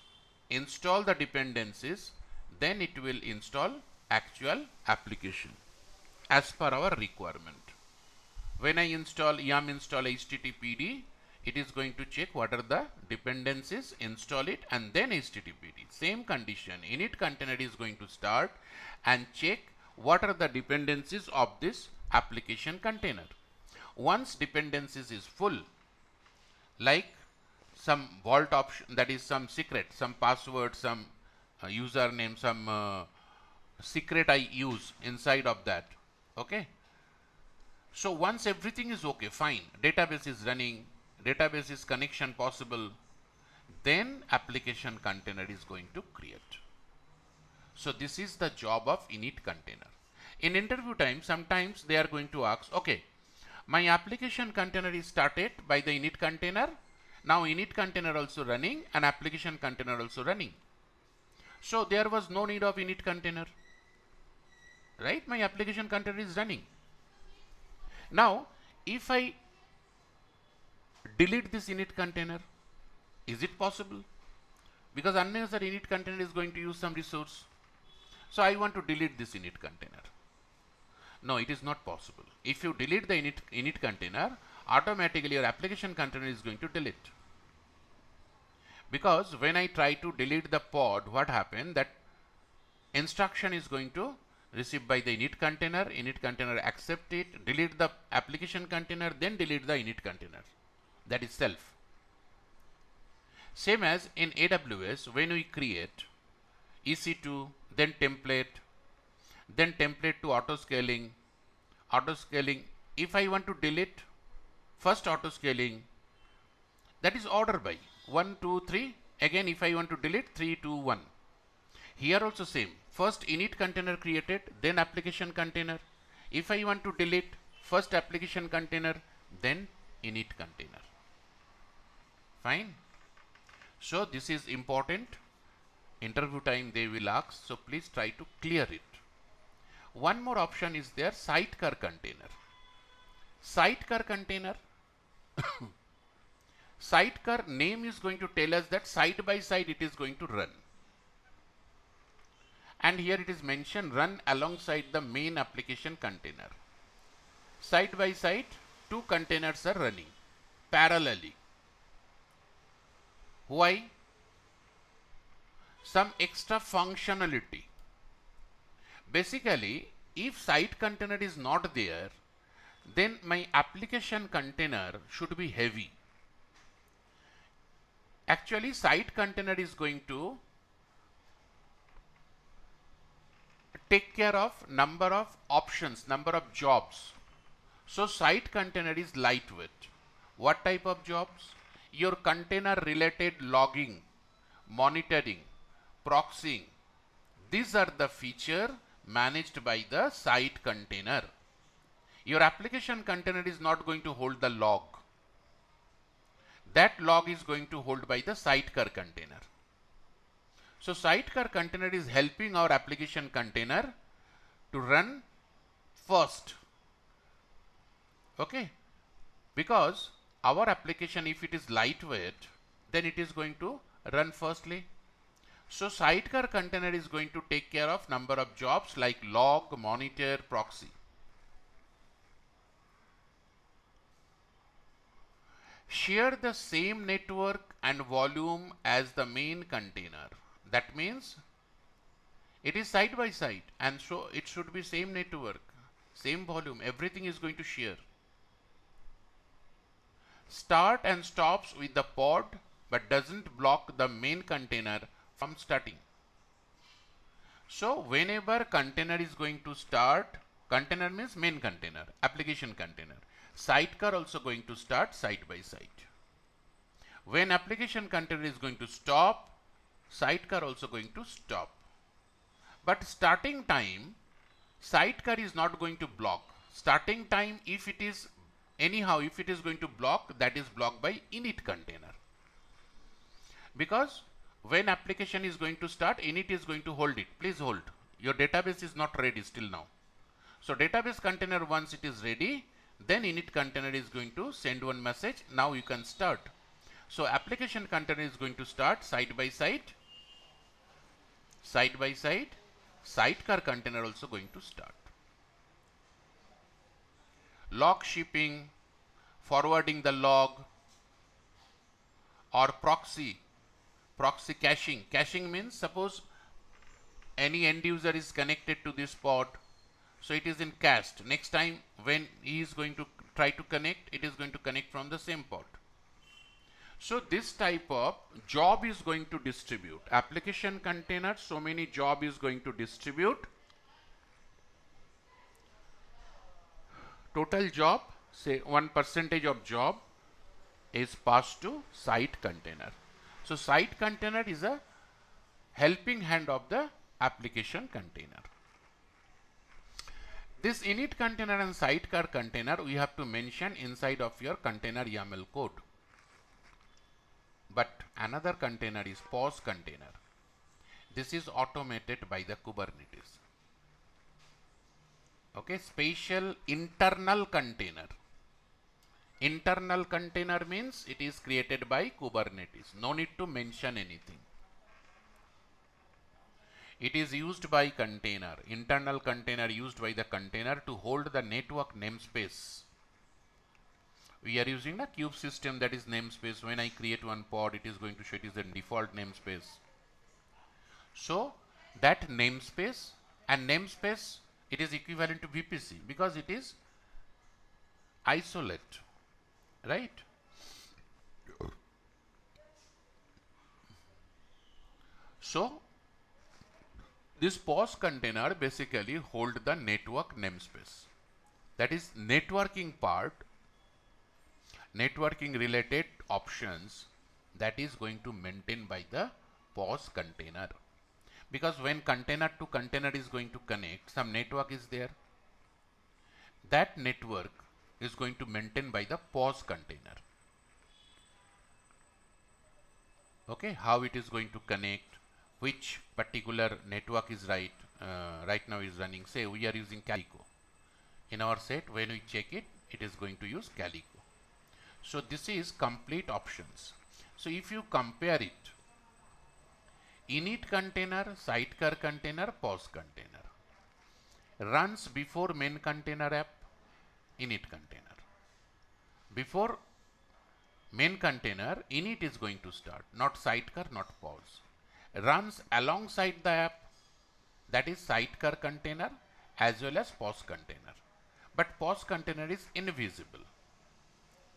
install the dependencies, then it will install actual application as per our requirement. When I install yum install httpd, it is going to check what are the dependencies, install it, and then httpd. Same condition, init container is going to start and check what are the dependencies of this application container. Once dependencies is full, like some vault option, that is some secret, some password, some username, some secret I use inside of that. Okay. So once everything is okay, fine, database is running, database is connection possible, then application container is going to create. So this is the job of init container. In interview time, sometimes they are going to ask, okay, my application container is started by the init container. Now init container also running and application container also running. So there was no need of init container, right? My application container is running. Now, if I delete this init container, is it possible? Because unnecessary init container is going to use some resource. So I want to delete this init container. No, it is not possible. If you delete the init container, automatically your application container is going to delete. Because when I try to delete the pod, what happened? That instruction is going to receive by the init container accept it, delete the application container, then delete the init container. That is self. Same as in AWS, when we create EC2, then template to auto scaling, if I want to delete first auto scaling, that is order by 1, 2, 3. Again, if I want to delete 3, 2, 1. Here also same. First init container created, then application container. If I want to delete first application container, then init container. Fine. So this is important. Interview time they will ask. So please try to clear it. One more option is there, sidecar container. Sidecar container. Sidecar name is going to tell us that side by side it is going to run. And here it is mentioned run alongside the main application container. Side by side, two containers are running parallelly. Why? Some extra functionality. Basically, if side container is not there, then my application container should be heavy. Actually, side container is going to take care of number of options, number of jobs. So side container is lightweight. What type of jobs? Your container related logging, monitoring, proxying. These are the feature managed by the side container. Your application container is not going to hold the log. That log is going to hold by the sidecar container. So sidecar container is helping our application container to run first. Okay. Because our application, if it is lightweight, then it is going to run firstly. So sidecar container is going to take care of number of jobs like log, monitor, proxy. Share the same network and volume as the main container. That means it is side by side, and so it should be same network, same volume, everything is going to share. Start and stops with the pod but doesn't block the main container from starting. So whenever container is going to start, container means main container, application container. Sidecar also going to start side by side. When application container is going to stop, sidecar also going to stop. But starting time, sidecar is not going to block. Starting time, if it is anyhow, if it is going to block, that is blocked by init container. Because when application is going to start, init is going to hold it. Please hold. Your database is not ready still now. So database container, once it is ready, then init container is going to send one message. Now you can start. So application container is going to start side by side. Side by side. Sidecar container also going to start. Log shipping, forwarding the log, or proxy caching. Caching means suppose any end user is connected to this pod. So it is in cast. Next time when he is going to try to connect, it is going to connect from the same port. So this type of job is going to distribute. Application container, so many job is going to distribute. Total job, say 1% of job is passed to site container. So site container is a helping hand of the application container. This init container and sidecar container we have to mention inside of your container YAML code. But another container is pause container. This is automated by the Kubernetes. Okay, special internal container. Internal container means it is created by Kubernetes. No need to mention anything. It is used by container. Internal container used by the container to hold the network namespace. We are using a cube system, that is namespace. When I create one pod, it is going to show it is the default namespace. So that namespace, and namespace, it is equivalent to VPC because it is isolate, right? So this pause container basically hold the network namespace. That is networking part, networking related options, that is going to maintain by the pause container. Because when container to container is going to connect, some network is there. That network is going to maintain by the pause container. Okay, how it is going to connect, which particular network is right now is running. Say we are using Calico. In our set, when we check it, it is going to use Calico. So this is complete options. So if you compare it, init container, sidecar container, pause container, runs before main container app, init container. Before main container, init is going to start, not sidecar, not pause. Runs alongside the app, that is sidecar container as well as pause container. But pause container is invisible.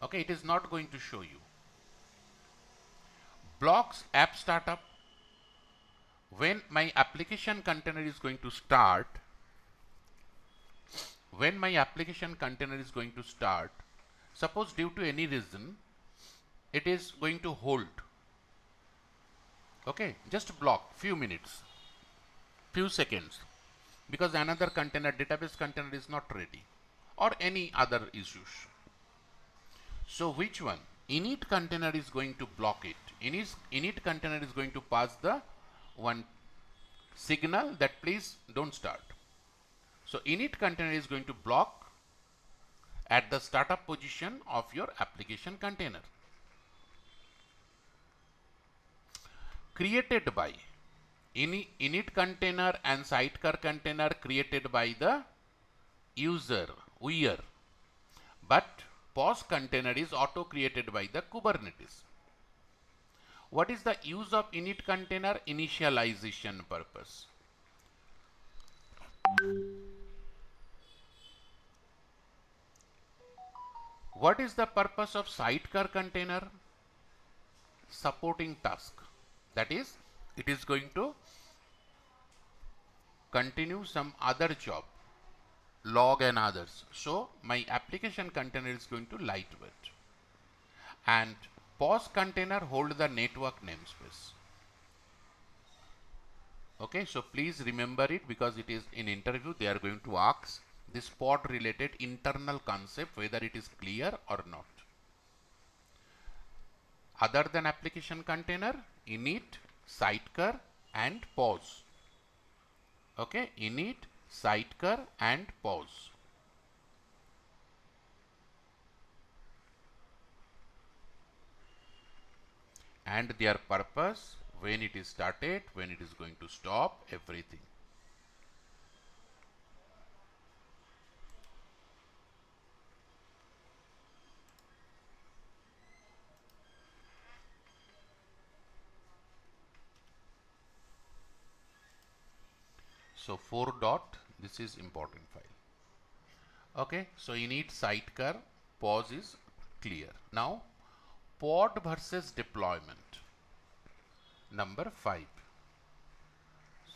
Okay, it is not going to show you. Blocks app startup. When my application container is going to start, suppose due to any reason, it is going to hold. Okay, just block few minutes, few seconds, because another container, database container is not ready, or any other issues. So which one? Init container is going to block it. Init container is going to pass the one signal that please don't start. So init container is going to block at the startup position of your application container. Created by init container and sidecar container created by the user, but pause container is auto created by the Kubernetes. What is the use of init container? Initialization purpose. What is the purpose of sidecar container? Supporting task. That is, it is going to continue some other job, log and others. So my application container is going to lightweight. And pause container hold the network namespace. Okay, so please remember it, because it is in interview they are going to ask this pod related internal concept, whether it is clear or not. Other than application container, init, sidecar and pause. Okay, init, sidecar and pause. And their purpose, when it is started, when it is going to stop, everything. So 4 dot, This is important file. Okay, so init sidecar pause is clear. Now pod versus deployment, number 5.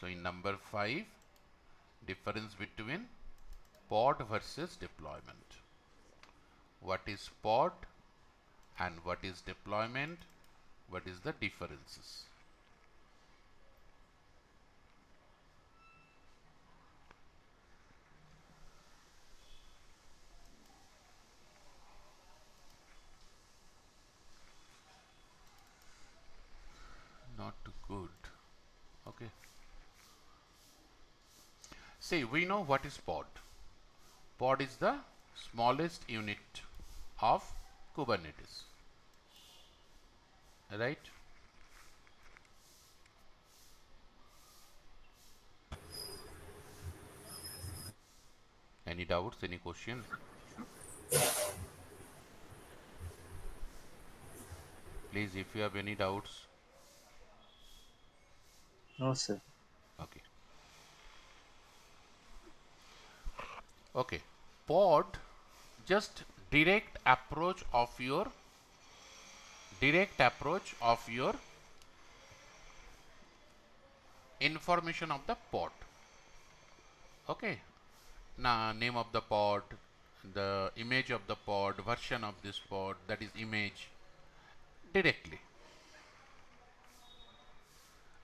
So in number 5, difference between pod versus deployment. What is pod and what is deployment? What is the differences? Not good. Okay. See, we know what is pod. Pod is the smallest unit of Kubernetes, right? Any doubts? Any question? Please, if you have any doubts. No, sir. Okay. Okay. Pod, just direct approach of your information of the pod. Okay. Now, name of the pod, the image of the pod, version of this pod, that is image, directly.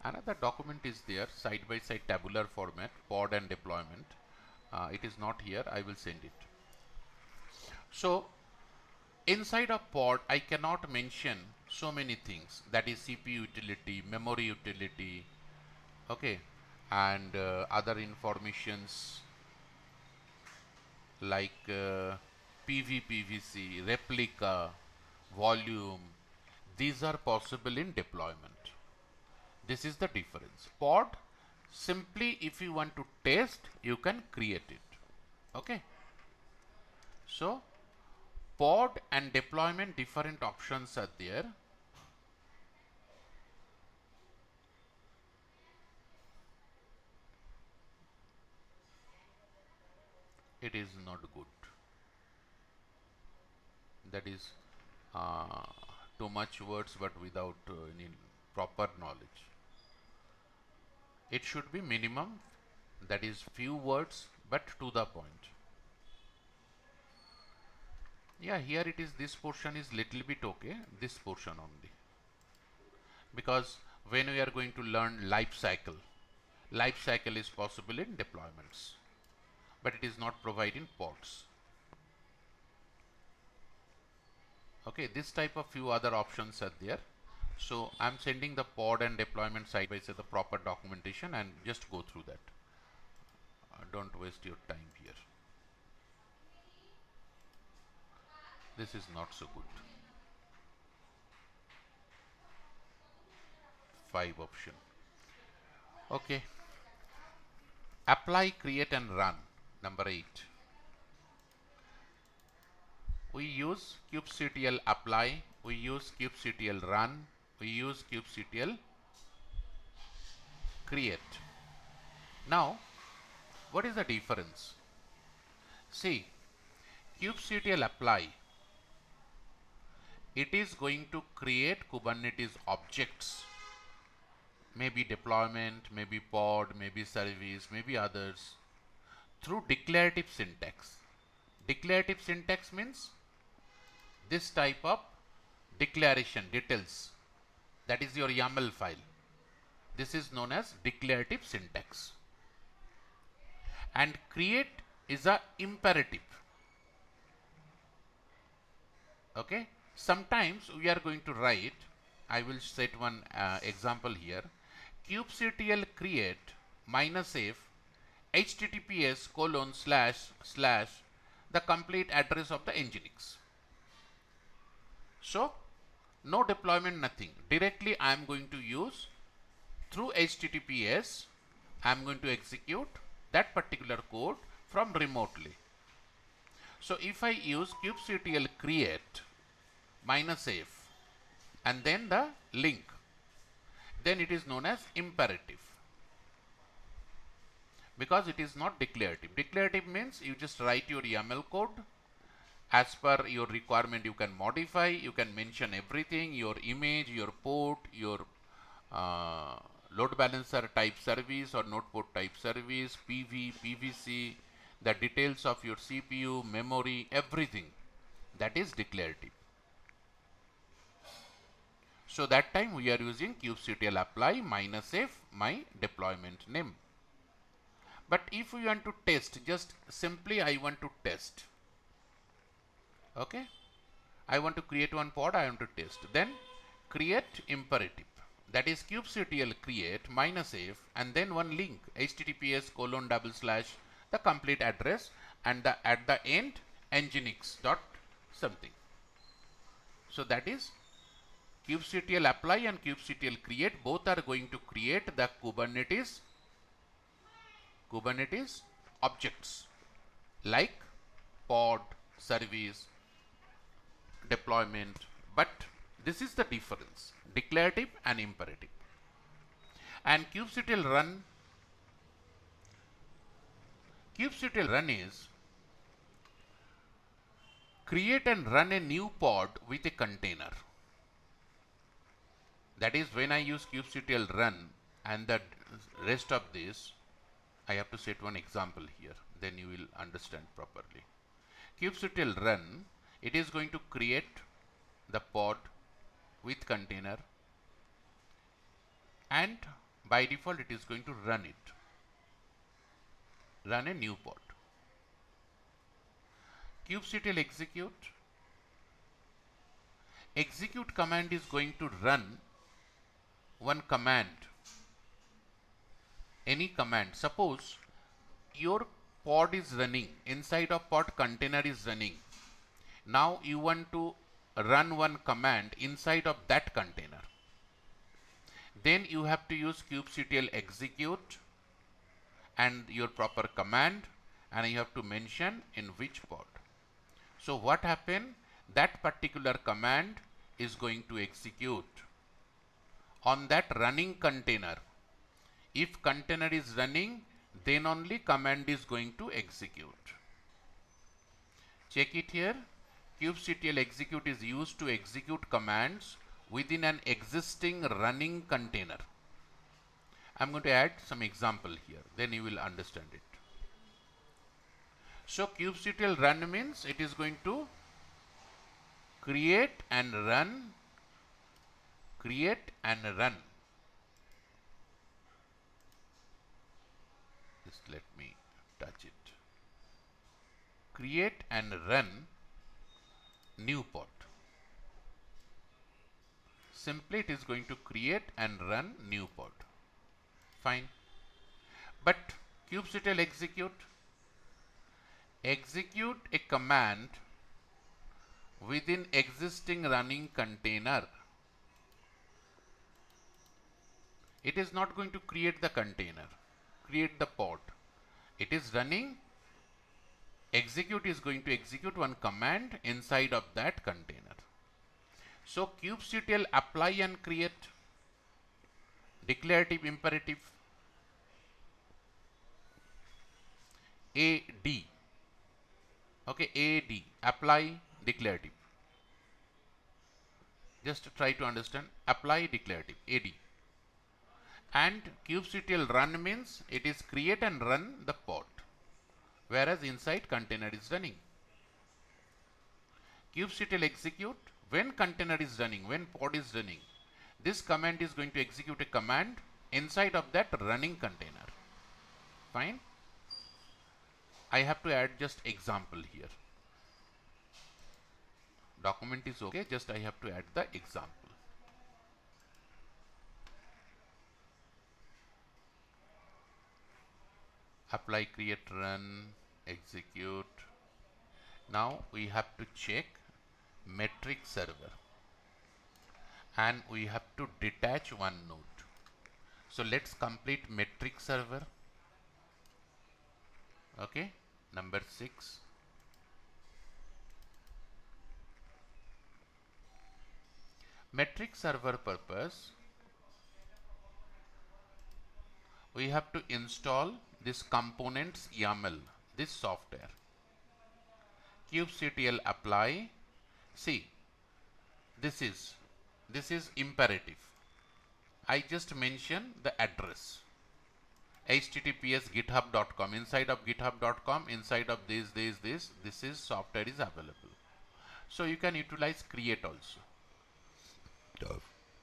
Another document is there, side by side tabular format, pod and deployment. It is not here, I will send it. So inside of pod, I cannot mention so many things, that is CPU utility, memory utility, okay, and other informations like PVPVC, replica, volume. These are possible in deployment. This is the difference. Pod, simply if you want to test, you can create it. Okay. So pod and deployment, different options are there. It is not good. That is uh, too much words but without any proper knowledge. It should be minimum, that is few words but to the point. Yeah, here it is, this portion is little bit okay, this portion only. Because when we are going to learn life cycle is possible in deployments, but it is not provided in pods. Okay, this type of few other options are there. So I'm sending the pod and deployment side by side, the proper documentation, and just go through that. Don't waste your time here. This is not so good. 5 option. Okay. Apply, create and run. Number 8. We use kubectl apply, we use kubectl run, we use kubectl create. Now, what is the difference? See, kubectl apply, it is going to create Kubernetes objects, maybe deployment, maybe pod, maybe service, maybe others, through declarative syntax. Declarative syntax means this type of declaration details, that is your YAML file. This is known as declarative syntax. And create is a imperative. Okay, sometimes we are going to write, I will set one example here, kubectl create -f https:// the complete address of the nginx. So no deployment, nothing, directly I am going to use through https, I am going to execute that particular code from remotely. So if I use kubectl create -f and then the link, then it is known as imperative. because it is not declarative. Declarative means you just write your YAML code as per your requirement. You can modify, you can mention everything, your image, your port, your uh, load balancer type service or node port type service, PV, PVC, the details of your CPU, memory, everything. That is declarative. So that time we are using kubectl apply -f my deployment name. But if we want to test, just simply I want to test. Okay, I want to create one pod, I want to test. Then create imperative, that is kubectl create -f and then one link https:// the complete address and the at the end nginx dot something. So that is kubectl apply and kubectl create, both are going to create the Kubernetes objects like pod, service, deployment. But this is the difference, declarative and imperative. And kubectl run is create and run a new pod with a container. That is, when I use kubectl run and the rest of this, I have to set one example here, then you will understand properly. Kubectl run, it is going to create the pod with container and by default it is going to run a new pod. Kubectl execute command is going to run one command, any command. Suppose your pod is running, inside of pod container is running. Now you want to run one command inside of that container. Then you have to use kubectl execute and your proper command, and you have to mention in which pod. So what happened? That particular command is going to execute on that running container. If container is running, then only command is going to execute. Check it here. Kubectl execute is used to execute commands within an existing running container. I'm going to add some example here, then you will understand it. So kubectl run means it is going to create and run. Just let me touch it. Create and run new pod. Simply it is going to create and run new pod. Fine. But kubectl execute a command within existing running container. It is not going to create the container, create the pod. It is running. Execute is going to execute one command inside of that container. So kubectl apply and create, declarative, imperative. AD. Okay, AD, apply, declarative. Just try to understand. Apply, declarative, AD. And kubectl run means it is create and run the pod, whereas inside container is running. Kubectl execute when container is running, when pod is running. This command is going to execute a command inside of that running container. Fine. I have to add just example here. Document is okay, just I have to add the example. Apply, create, run, execute. Now we have to check metric server and we have to detach one node. So let's complete metric server. Okay, number 6. Metric server purpose, we have to install this components YAML, this software. kubectl apply. See, this is imperative. I just mention the address. https github.com. Inside of github.com, inside of this is software is available. So you can utilize create also.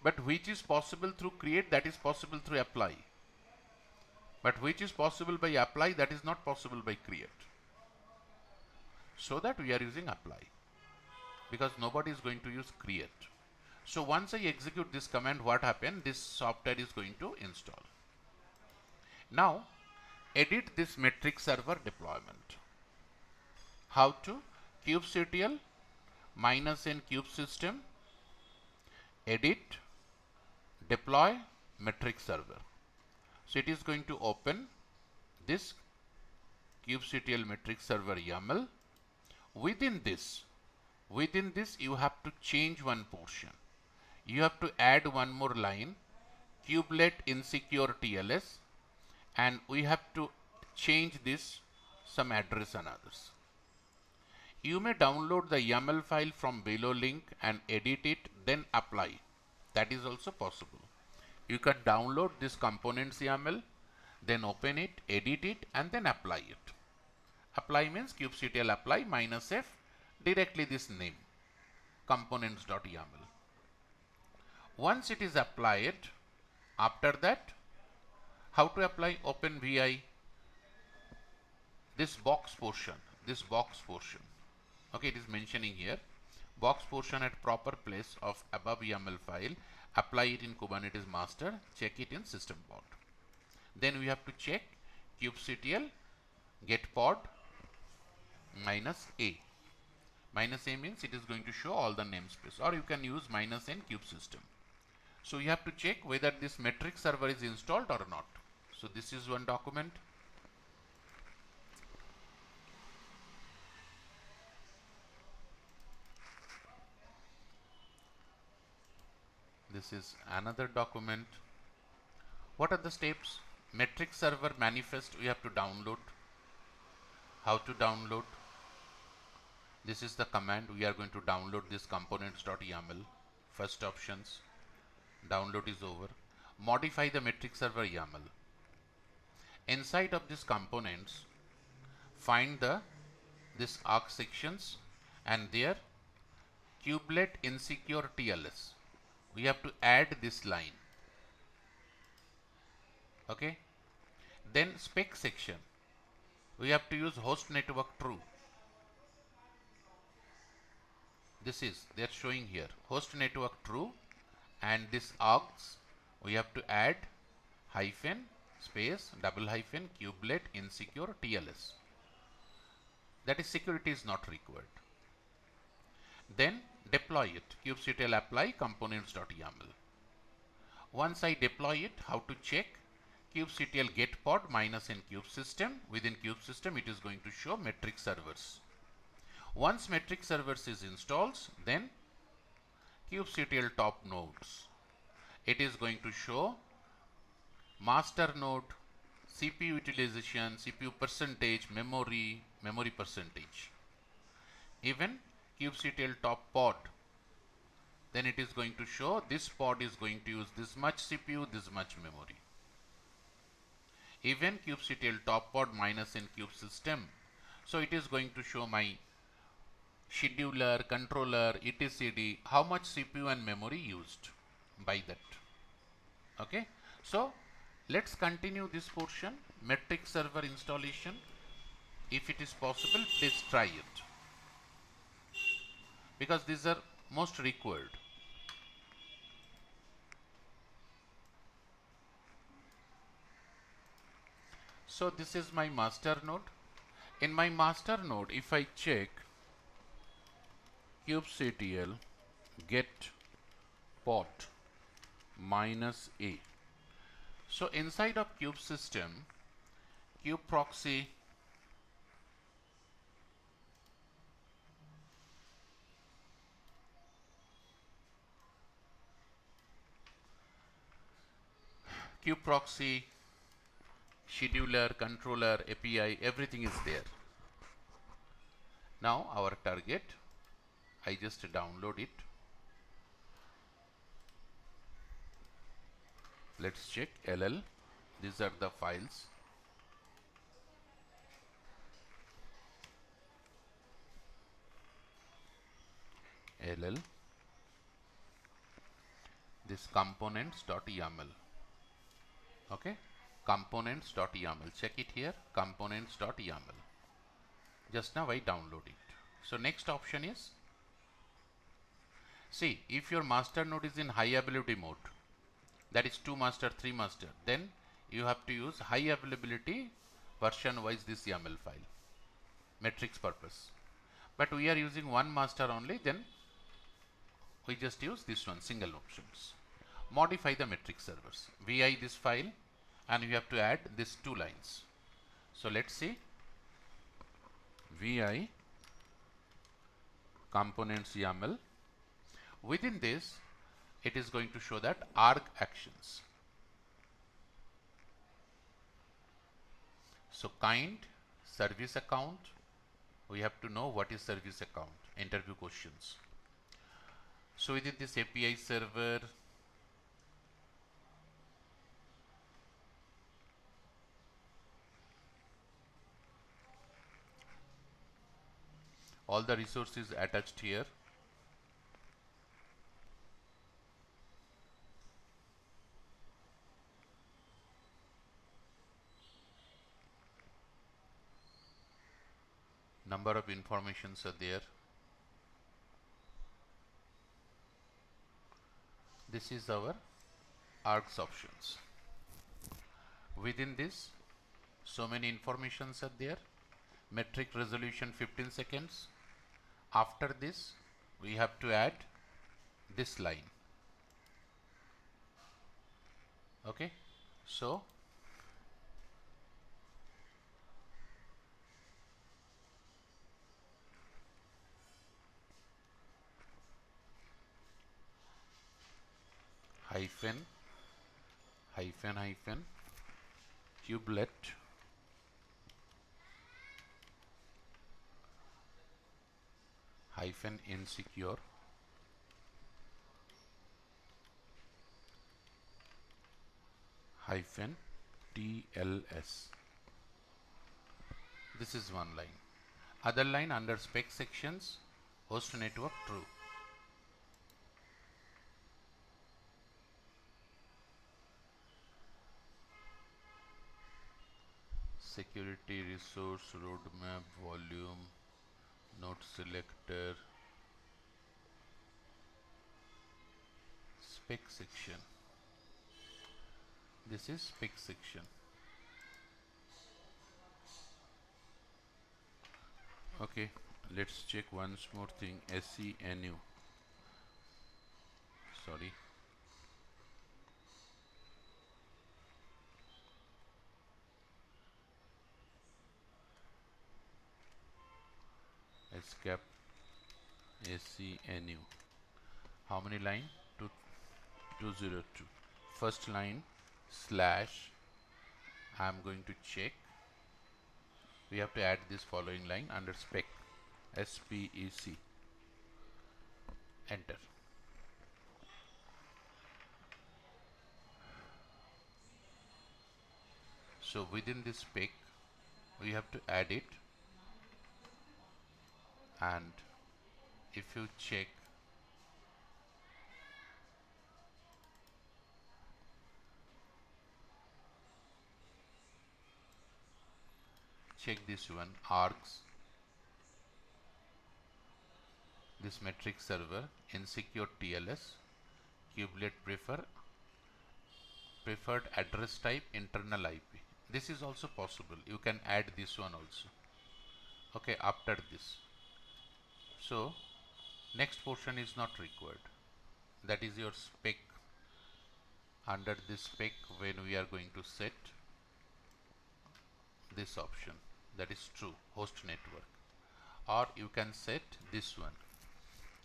But which is possible through create, that is possible through apply. But which is possible by apply, that is not possible by create. So that we are using apply, because nobody is going to use create. So once I execute this command, what happens? This software is going to install. Now edit this metric server deployment. How to? kubectl -n kubesystem edit deploy metric server. So it is going to open this kubectl metric server YAML. Within this you have to change one portion. You have to add one more line, kubelet insecure TLS, and we have to change this some address and others. You may download the YAML file from below link and edit it, then apply. That is also possible. You can download this components YAML, then open it, edit it, and then apply it. Apply means kubectl apply -f, directly this name, components.yaml. Once it is applied, after that, how to apply? Open vi, this box portion, okay, it is mentioning here, box portion at proper place of above YAML file, apply it in Kubernetes master, check it in system pod. Then we have to check kubectl get pod -a. -a means it is going to show all the namespace, or you can use -n kube system. So you have to check whether this metric server is installed or not. So this is one document. This is another document. What are the steps? Metric server manifest we have to download. How to download? This is the command. We are going to download this components.yaml. First options. Download is over. Modify the metric server YAML. Inside of these components, find this arc sections, and there kubelet insecure TLS. We have to add this line. Okay. Then spec section. We have to use host network true. This is they are showing here, host network true, and this args we have to add hyphen space double hyphen kubelet insecure TLS. That is security is not required. Then deploy it, kubectl apply components.yaml. Once I deploy it, how to check? kubectl get pod -n kube system. Within kube system it is going to show metric servers. Once metric servers is installed, then kubectl top nodes. It is going to show master node, CPU utilization, CPU percentage, memory percentage. Even kubectl top pod, then it is going to show this pod is going to use this much CPU, this much memory. Even kubectl top pod -n kube system, so it is going to show my scheduler, controller, etc, how much CPU and memory used by that. Okay, so let's continue this portion, metric server installation. If it is possible, please try it, because these are most required. So this is my master node. In my master node, if I check kubectl get pod -a, so inside of kube system, kube proxy scheduler, controller, API, everything is there. Now our target, I just download it. Let's check LL. These are the files. LL, this components.yaml. Okay, components.yaml. Check it here, components.yaml. Just now I download it. So next option is, see, if your master node is in high availability mode, that is 2 master, 3 master, then you have to use high availability version wise this YAML file, metrics purpose. But we are using 1 master only, then we just use this one, single options. Modify the metric servers. VI this file, and you have to add these 2 lines. So let's see, VI components YAML. Within this, it is going to show that arg actions. So kind service account, we have to know what is service account, interview questions. So within this API server, all the resources attached here. Number of informations are there. This is our args options. Within this, so many informations are there. Metric resolution 15 seconds. After this, we have to add this line. Okay, so hyphen hyphen hyphen kubelet hyphen insecure hyphen TLS. This is one line. Other line under spec sections, host network true. Security resource roadmap volume node selector spec section. This is spec section. Okay, let's check once more thing. SENU, sorry, escape. SENU, how many line? 202. First line slash, I am going to check. We have to add this following line under spec, SPEC, enter. So within this spec, we have to add it, and if you check, check this one, args, this metric server, insecure TLS, kubelet preferred address type, internal IP. This is also possible. You can add this one also. Okay, after this. So next portion is not required. That is your spec. Under this spec, when we are going to set this option, that is true, host network, or you can set this one,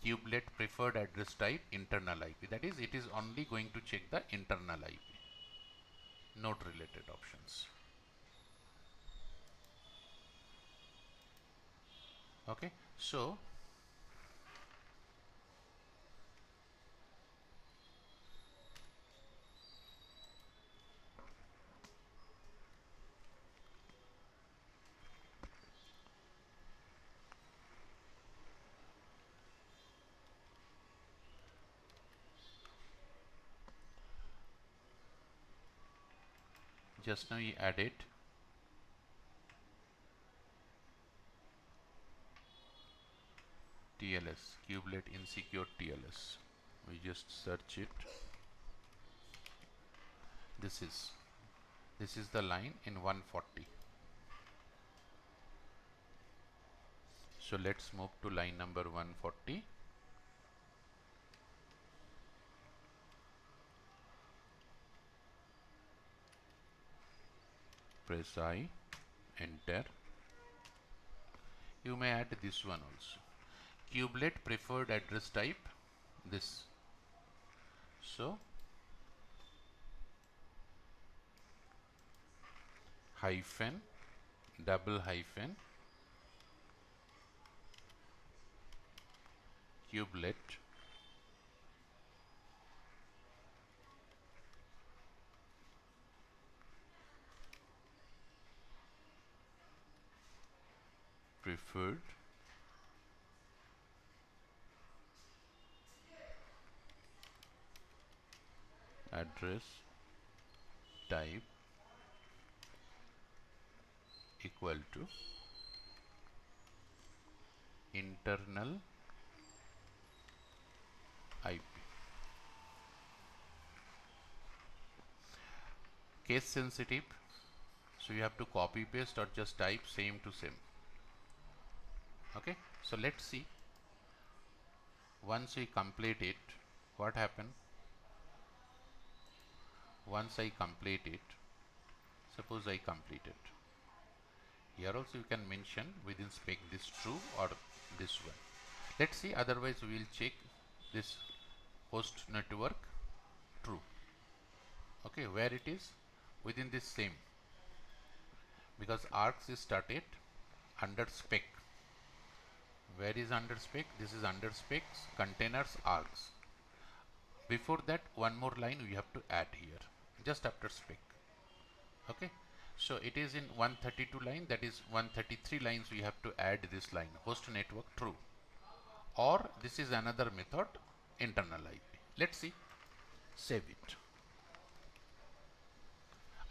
kubelet preferred address type, internal IP. That is, it is only going to check the internal IP, node related options. Okay, so just now we added TLS, kubelet insecure TLS. We just search it. This is the line in 140. So let's move to line number 140. Press I, enter. You may add this one also. Kubelet preferred address type, this. So hyphen, double hyphen, kubelet preferred address type equal to internal IP. Case sensitive, so you have to copy paste or just type same to same. Okay, so let's see. Once we complete it, what happened? Once I complete it, suppose I complete it. Here also you can mention within spec this true or this one. Let's see, otherwise we will check this host network true. Okay, where it is? Within this same, because args is started under spec. Where is under spec? This is under specs containers args. Before that, one more line we have to add here, just after spec. Okay, so it is in 132 line, that is 133 lines we have to add this line, host network true. Or this is another method, internal IP. Let's see. Save it.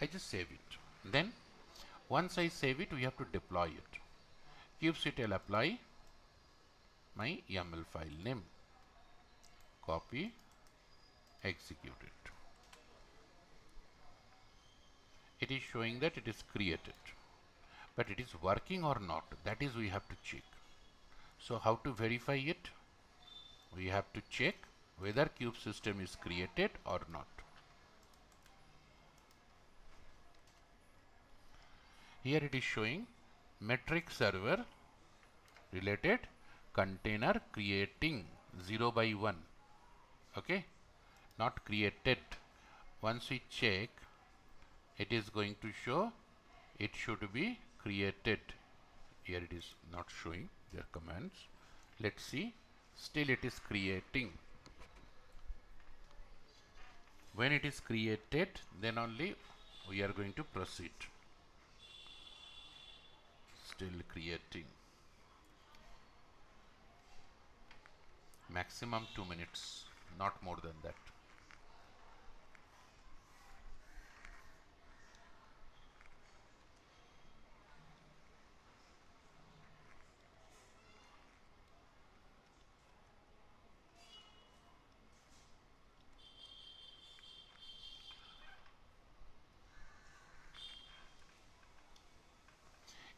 I just save it. Then once I save it, we have to deploy it. Kubectl apply my YAML file name. Copy, execute it. It is showing that it is created, but it is working or not, that is we have to check. So how to verify it? We have to check whether kube system is created or not. Here it is showing metric server related container creating 0 by 1. Okay, not created. Once we check, it is going to show it should be created. Here it is not showing their commands. Let's see, still it is creating. When it is created, then only we are going to proceed. Still creating. Maximum 2 minutes, not more than that.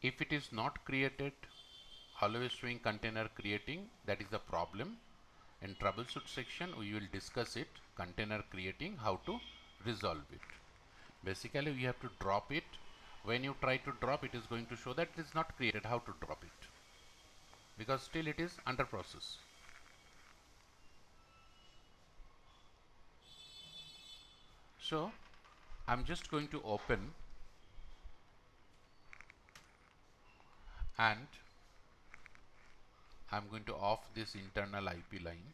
If it is not created, always showing container creating, that is the problem. In troubleshoot section, we will discuss it, container creating, how to resolve it. Basically, we have to drop it. When you try to drop, it is going to show that it is not created, how to drop it, because still it is under process. So I'm just going to open and I'm going to off this internal IP line.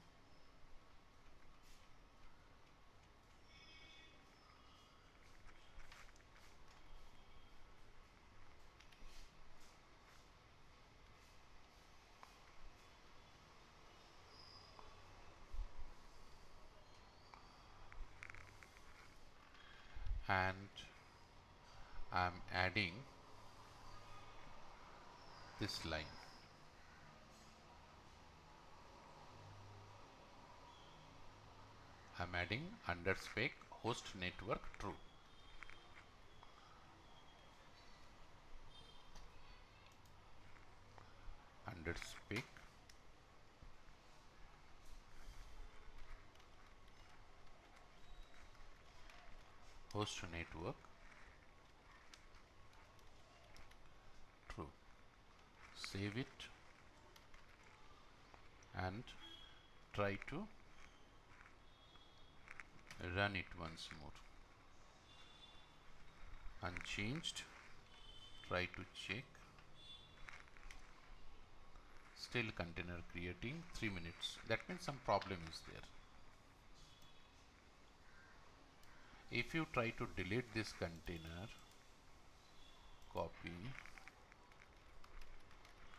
And I'm adding this line. I'm adding underspec host network true. Underspec host network true. Save it and try to run it once more. Unchanged. Try to check. Still container creating 3 minutes. That means some problem is there. If you try to delete this container, copy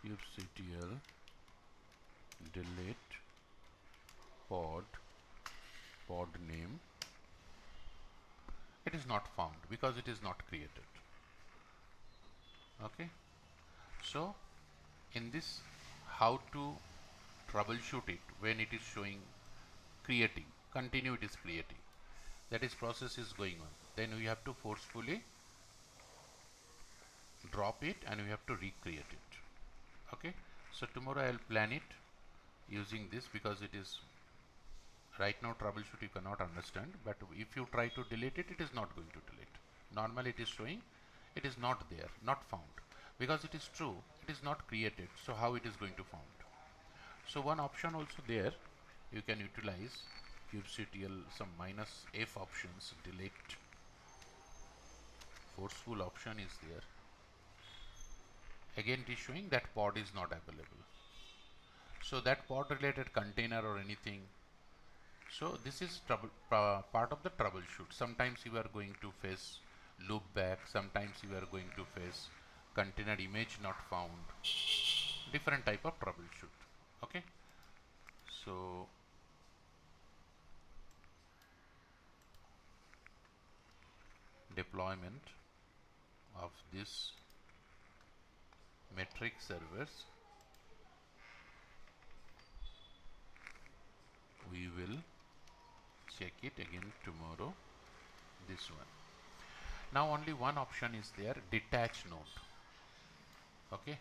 kubectl delete pod name, it is not found because it is not created. Okay, so in this, how to troubleshoot it when it is showing creating, continue it is creating, that is process is going on, then we have to forcefully drop it and we have to recreate it. Okay, so tomorrow I'll plan it using this because it is right now troubleshoot you cannot understand, but if you try to delete it, it is not going to delete. Normally it is showing it is not there, not found, because it is true, it is not created, so how it is going to found? So one option also there, you can utilize kubectl some -f options, delete, forceful option is there. Again it is showing that pod is not available, so that pod related container or anything. So this is part of the troubleshoot. Sometimes you are going to face loopback, sometimes you are going to face container image not found, different type of troubleshoot. Okay, so deployment of this metric servers, we will check it again tomorrow, this one. Now only one option is there, detach node. Okay,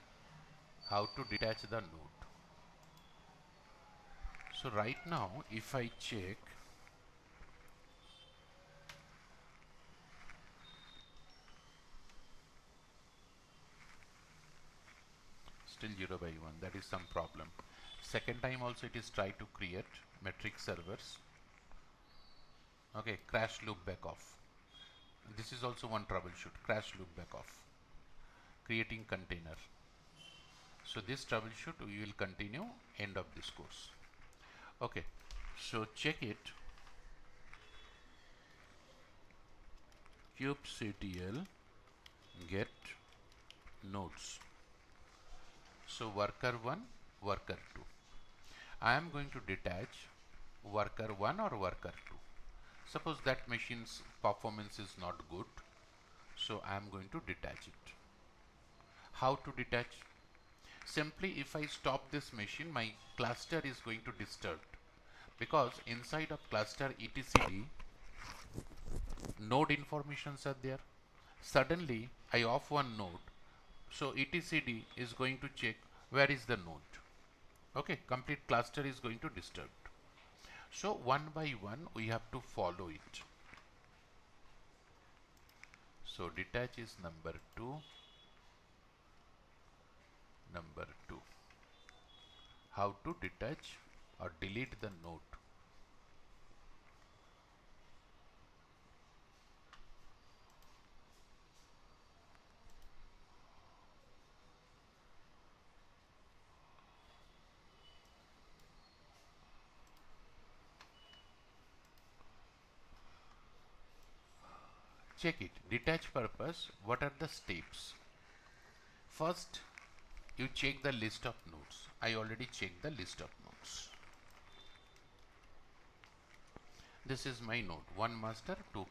how to detach the node? So right now if I check, still 0 by 1, that is some problem. Second time also it is try to create metric servers. Okay, crash loop back off. This is also one troubleshoot, crash loop back off, creating container. So this troubleshoot we will continue end of this course. Okay, so check it, kubectl get nodes. So worker 1, worker 2. I am going to detach worker 1 or worker 2. Suppose that machine's performance is not good, so I am going to detach it. How to detach? Simply if I stop this machine, my cluster is going to disturb, because inside of cluster etcd node informations are there. Suddenly I off one node, so etcd is going to check where is the node. Okay, complete cluster is going to disturb. So one by one we have to follow it. So detach is number 2, number 2. How to detach or delete the node? check it. Detach purpose, what are the steps? First, you check the list of nodes. I already checked the list of nodes. This is my node, one master, two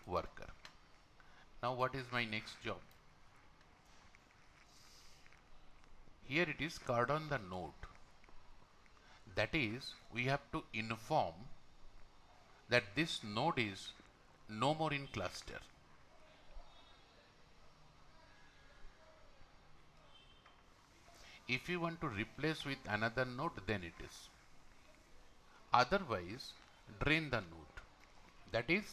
worker. Now what is my next job? Here it is card on the node. That is, we have to inform that this node is no more in cluster. If you want to replace with another node, then it is. Otherwise, drain the node. That is,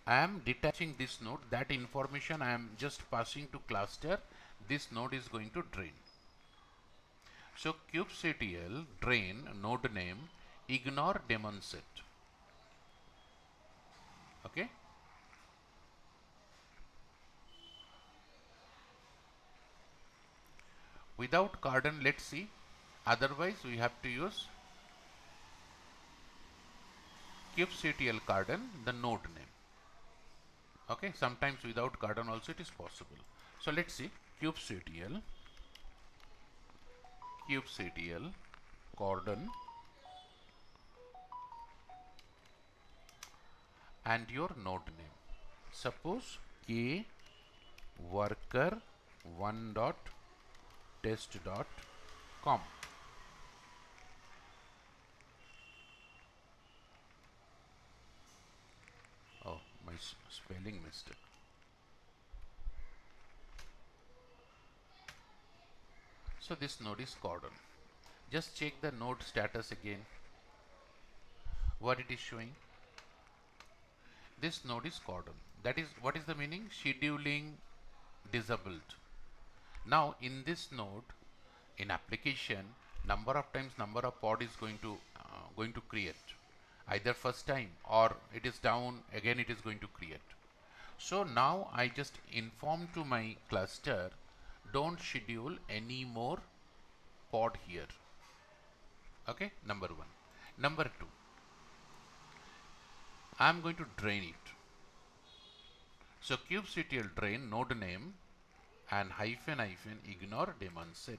I am detaching this node. That information I am just passing to cluster. This node is going to drain. So kubectl drain node name ignore daemon set. Okay. Without cardon, let's see. Otherwise, we have to use kubectl cardon the node name. Okay. Sometimes without cardon also it is possible. So let's see kubectl cordon and your node name. Suppose k worker 1 dot test dot com. Oh, my spelling mistake. So this node is cordon. Just check the node status again. What it is showing? This node is cordon. That is, what is the meaning? Scheduling disabled. Now in this node, in application, number of times number of pod is going to create, either first time or it is down, again it is going to create. So now I just inform to my cluster, don't schedule any more pod here. Okay, number one. Number two, I am going to drain it. So kubectl drain node name and hyphen ignore daemon set.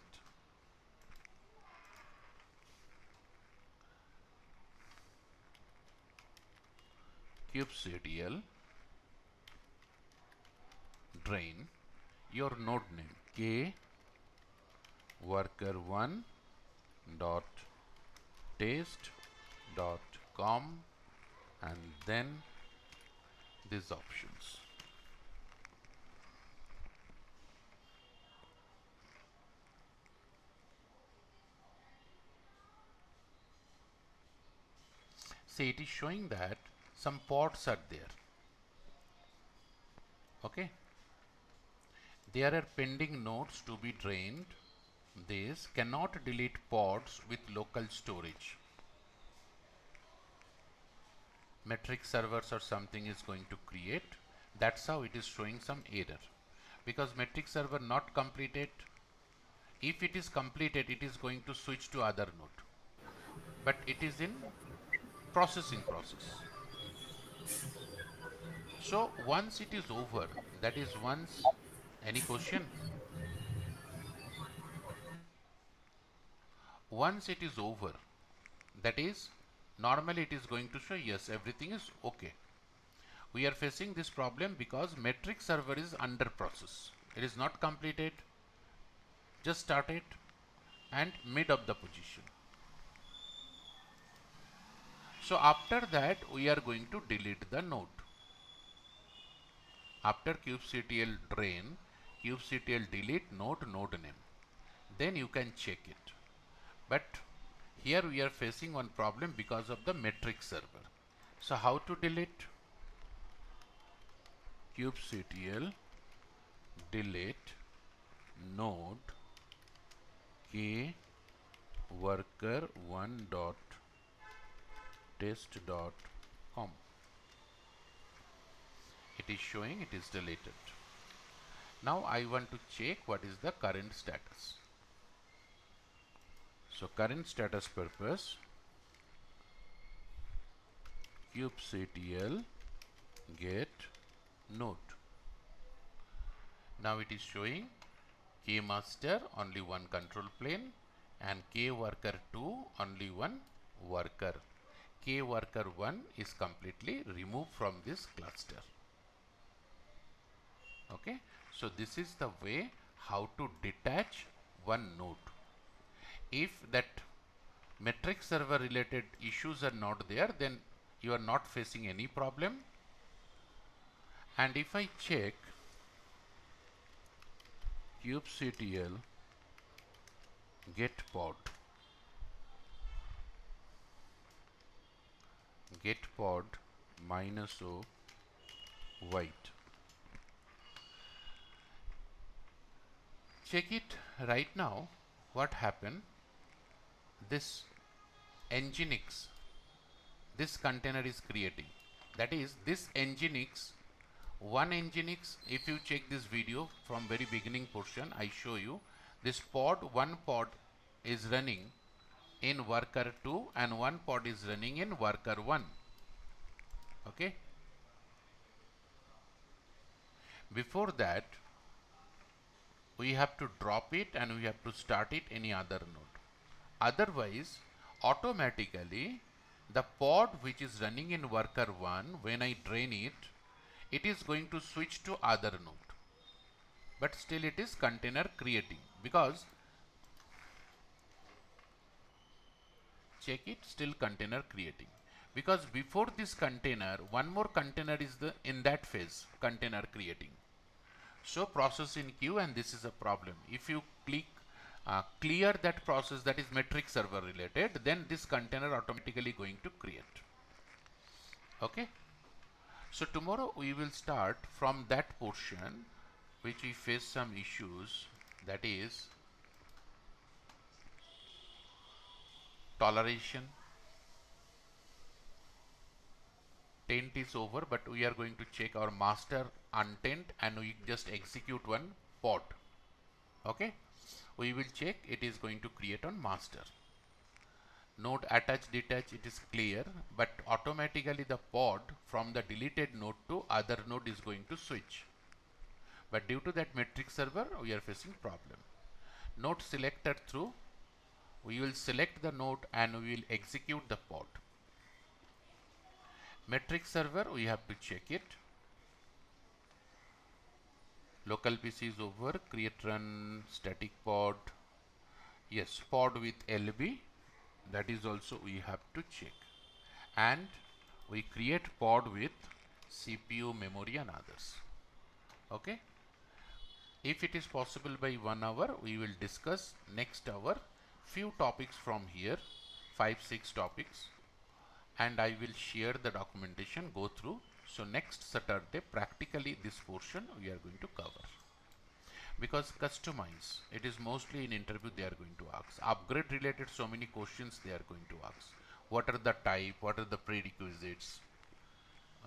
Kubectl drain your node name k worker 1 dot test dot com and then these options. See, it is showing that some pods are there. Okay, there are pending nodes to be drained. This cannot delete pods with local storage. Metric servers or something is going to create. That's how it is showing some error, because metric server not completed. If it is completed, it is going to switch to other node, but it is in processing process. So once it is over, that is once, any question? Once it is over, that is, normally it is going to show yes, everything is okay. We are facing this problem because metric server is under process. It is not completed, just started and mid of the position. So after that we are going to delete the node. After kubectl drain, kubectl delete node name. Then you can check it. But here we are facing one problem because of the metric server. So how to delete? Kubectl delete node k worker 1 dot test dot com. It is showing it is deleted. Now I want to check what is the current status. So current status purpose, kubectl get node. Now it is showing k master only one control plane and k worker 2 only one worker. K worker 1 is completely removed from this cluster. Okay, so this is the way how to detach one node. If that metric server related issues are not there, then you are not facing any problem. And if I check kubectl get pod -o white, check it right now. What happened? This nginx, this container is creating. That is, this nginx, one nginx, if you check this video from very beginning portion, I show you this one pod is running in worker 2 and one pod is running in worker 1. Okay, before that we have to drop it and we have to start it any other node. Otherwise, automatically the pod which is running in worker 1, when I drain it, it is going to switch to other node. But still it is container creating, because check it, still container creating, because before this container one more container is in that phase, container creating. So process in queue, and this is a problem. If you click clear that process that is metric server related, then this container automatically going to create. Okay, so tomorrow we will start from that portion which we face some issues, that is toleration. Taint is over, but we are going to check our master untaint and we just execute one pod. Okay, we will check it is going to create on master. Node attach detach, it is clear, but automatically the pod from the deleted node to other node is going to switch. But due to that metric server, we are facing problem. Node selector through, we will select the node and we will execute the pod. Metric server, we have to check it. Local PC is over, create run static pod. Yes, pod with LB, that is also we have to check. And we create pod with CPU, memory and others. Okay. If it is possible by 1 hour, we will discuss next hour few topics from here, 5-6 topics, and I will share the documentation, go through. So next Saturday practically this portion we are going to cover, because customize, it is mostly in interview they are going to ask. Upgrade related, so many questions they are going to ask. What are the type, what are the prerequisites?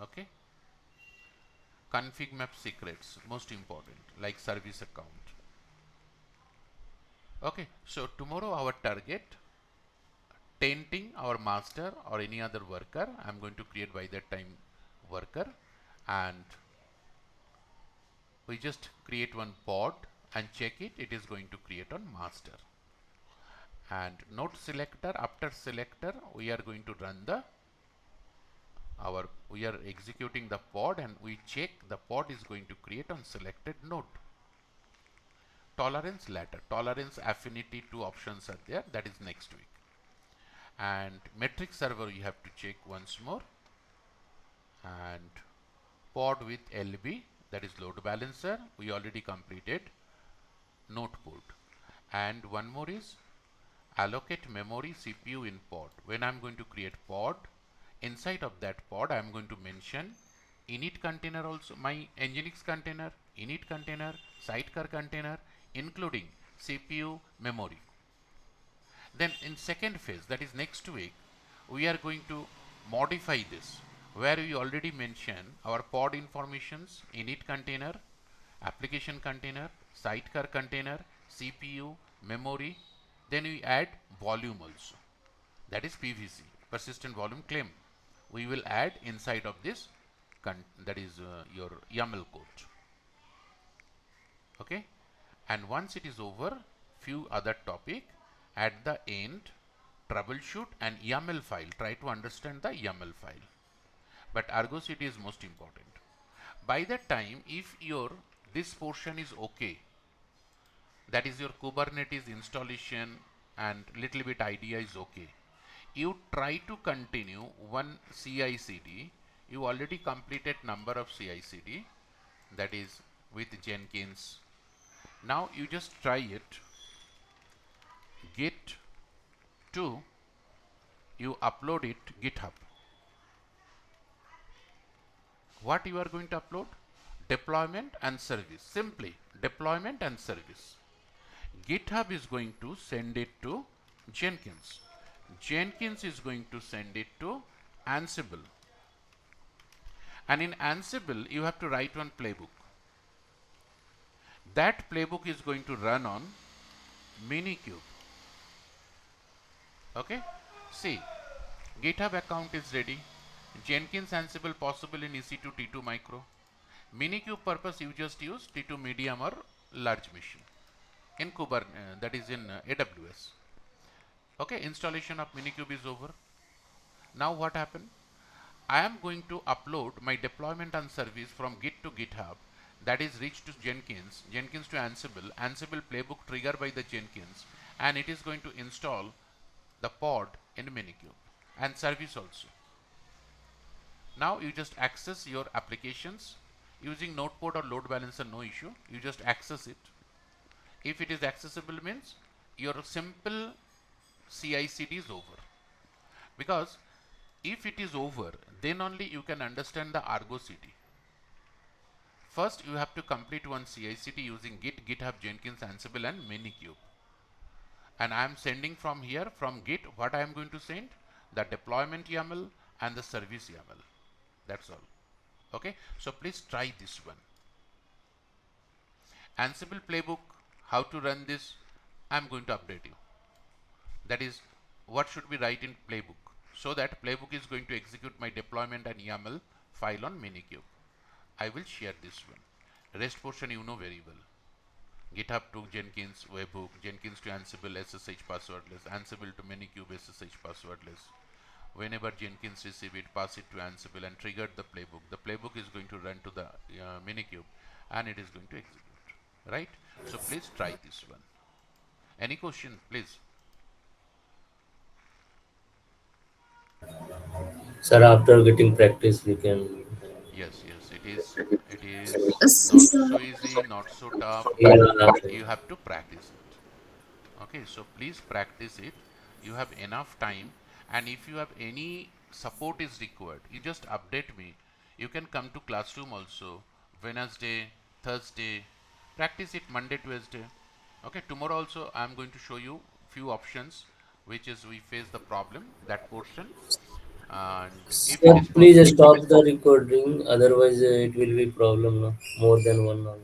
Okay, config map secrets, most important, like service account. Okay, so tomorrow our target, tainting our master or any other worker. I'm going to create by that time worker, and we just create one pod and check it, it is going to create on master. And node selector, after selector we are going to run the we are executing the pod and we check the pod is going to create on selected node. Tolerance ladder, tolerance affinity, two options are there, that is next week. And metric server you have to check once more, and pod with LB, that is load balancer, we already completed. Node port, and one more is allocate memory CPU in pod. When I'm going to create pod, inside of that pod I am going to mention init container also, my nginx container, init container, sidecar container, including CPU, memory. Then in second phase, that is next week, we are going to modify this, where we already mention our pod informations, init container, application container, sidecar container, CPU, memory. Then we add volume also, that is PVC, persistent volume claim. We will add inside of this that is your YAML code. Okay, and once it is over, few other topic at the end, troubleshoot and YAML file. Try to understand the YAML file, but Argo CD is most important. By that time, if your this portion is okay, that is your Kubernetes installation and little bit idea is okay, you try to continue one CI/CD. You already completed number of CI/CD, that is with Jenkins. Now you just try it. Git to, you upload it GitHub. What you are going to upload? Deployment and service. Simply deployment and service. GitHub is going to send it to Jenkins. Jenkins is going to send it to Ansible. And in Ansible, you have to write one playbook. That playbook is going to run on Minikube. Okay? See, GitHub account is ready. Jenkins Ansible possible in EC2 T2 micro. Minikube purpose you just use T2 medium or large machine. In Kubernetes, that is in AWS. Okay, installation of Minikube is over. Now what happened? I am going to upload my deployment and service from Git to GitHub, that is reached to Jenkins, Jenkins to Ansible, Ansible playbook triggered by the Jenkins, and it is going to install the pod in Minikube and service also. Now you just access your applications using Notepad or load balancer, no issue. You just access it. If it is accessible means your simple CI/CD is over. Because if it is over, then only you can understand the Argo CD. First, you have to complete one CI/CD using Git, GitHub, Jenkins, Ansible, and Minikube. And I am sending from here, from Git, what I am going to send? The deployment YAML and the service YAML. That's all. Okay, so please try this one. Ansible playbook, how to run this, I am going to update you. That is, what should we write in playbook, so that playbook is going to execute my deployment and YAML file on Minikube. I will share this one. Rest portion you know very well. GitHub to Jenkins webhook, Jenkins to Ansible SSH passwordless, Ansible to Minikube SSH passwordless. Whenever Jenkins receive it, pass it to Ansible and trigger the playbook. The playbook is going to run to the Minikube and it is going to execute. Right? So please try this one. Any question, please? Sir, after getting practice, we can. Yes, yes, it is. It is not so easy, not so tough, but Yeah. you have to practice it. Okay, so please practice it. You have enough time, and if you have any support is required, you just update me. You can come to classroom also, Wednesday, Thursday. Practice it Monday, Tuesday. Okay, tomorrow also I am going to show you few options, which is we face the problem, that portion, and if it Sir, is please possible. stop the recording. Otherwise, it will be problem. No? More than 1 hour.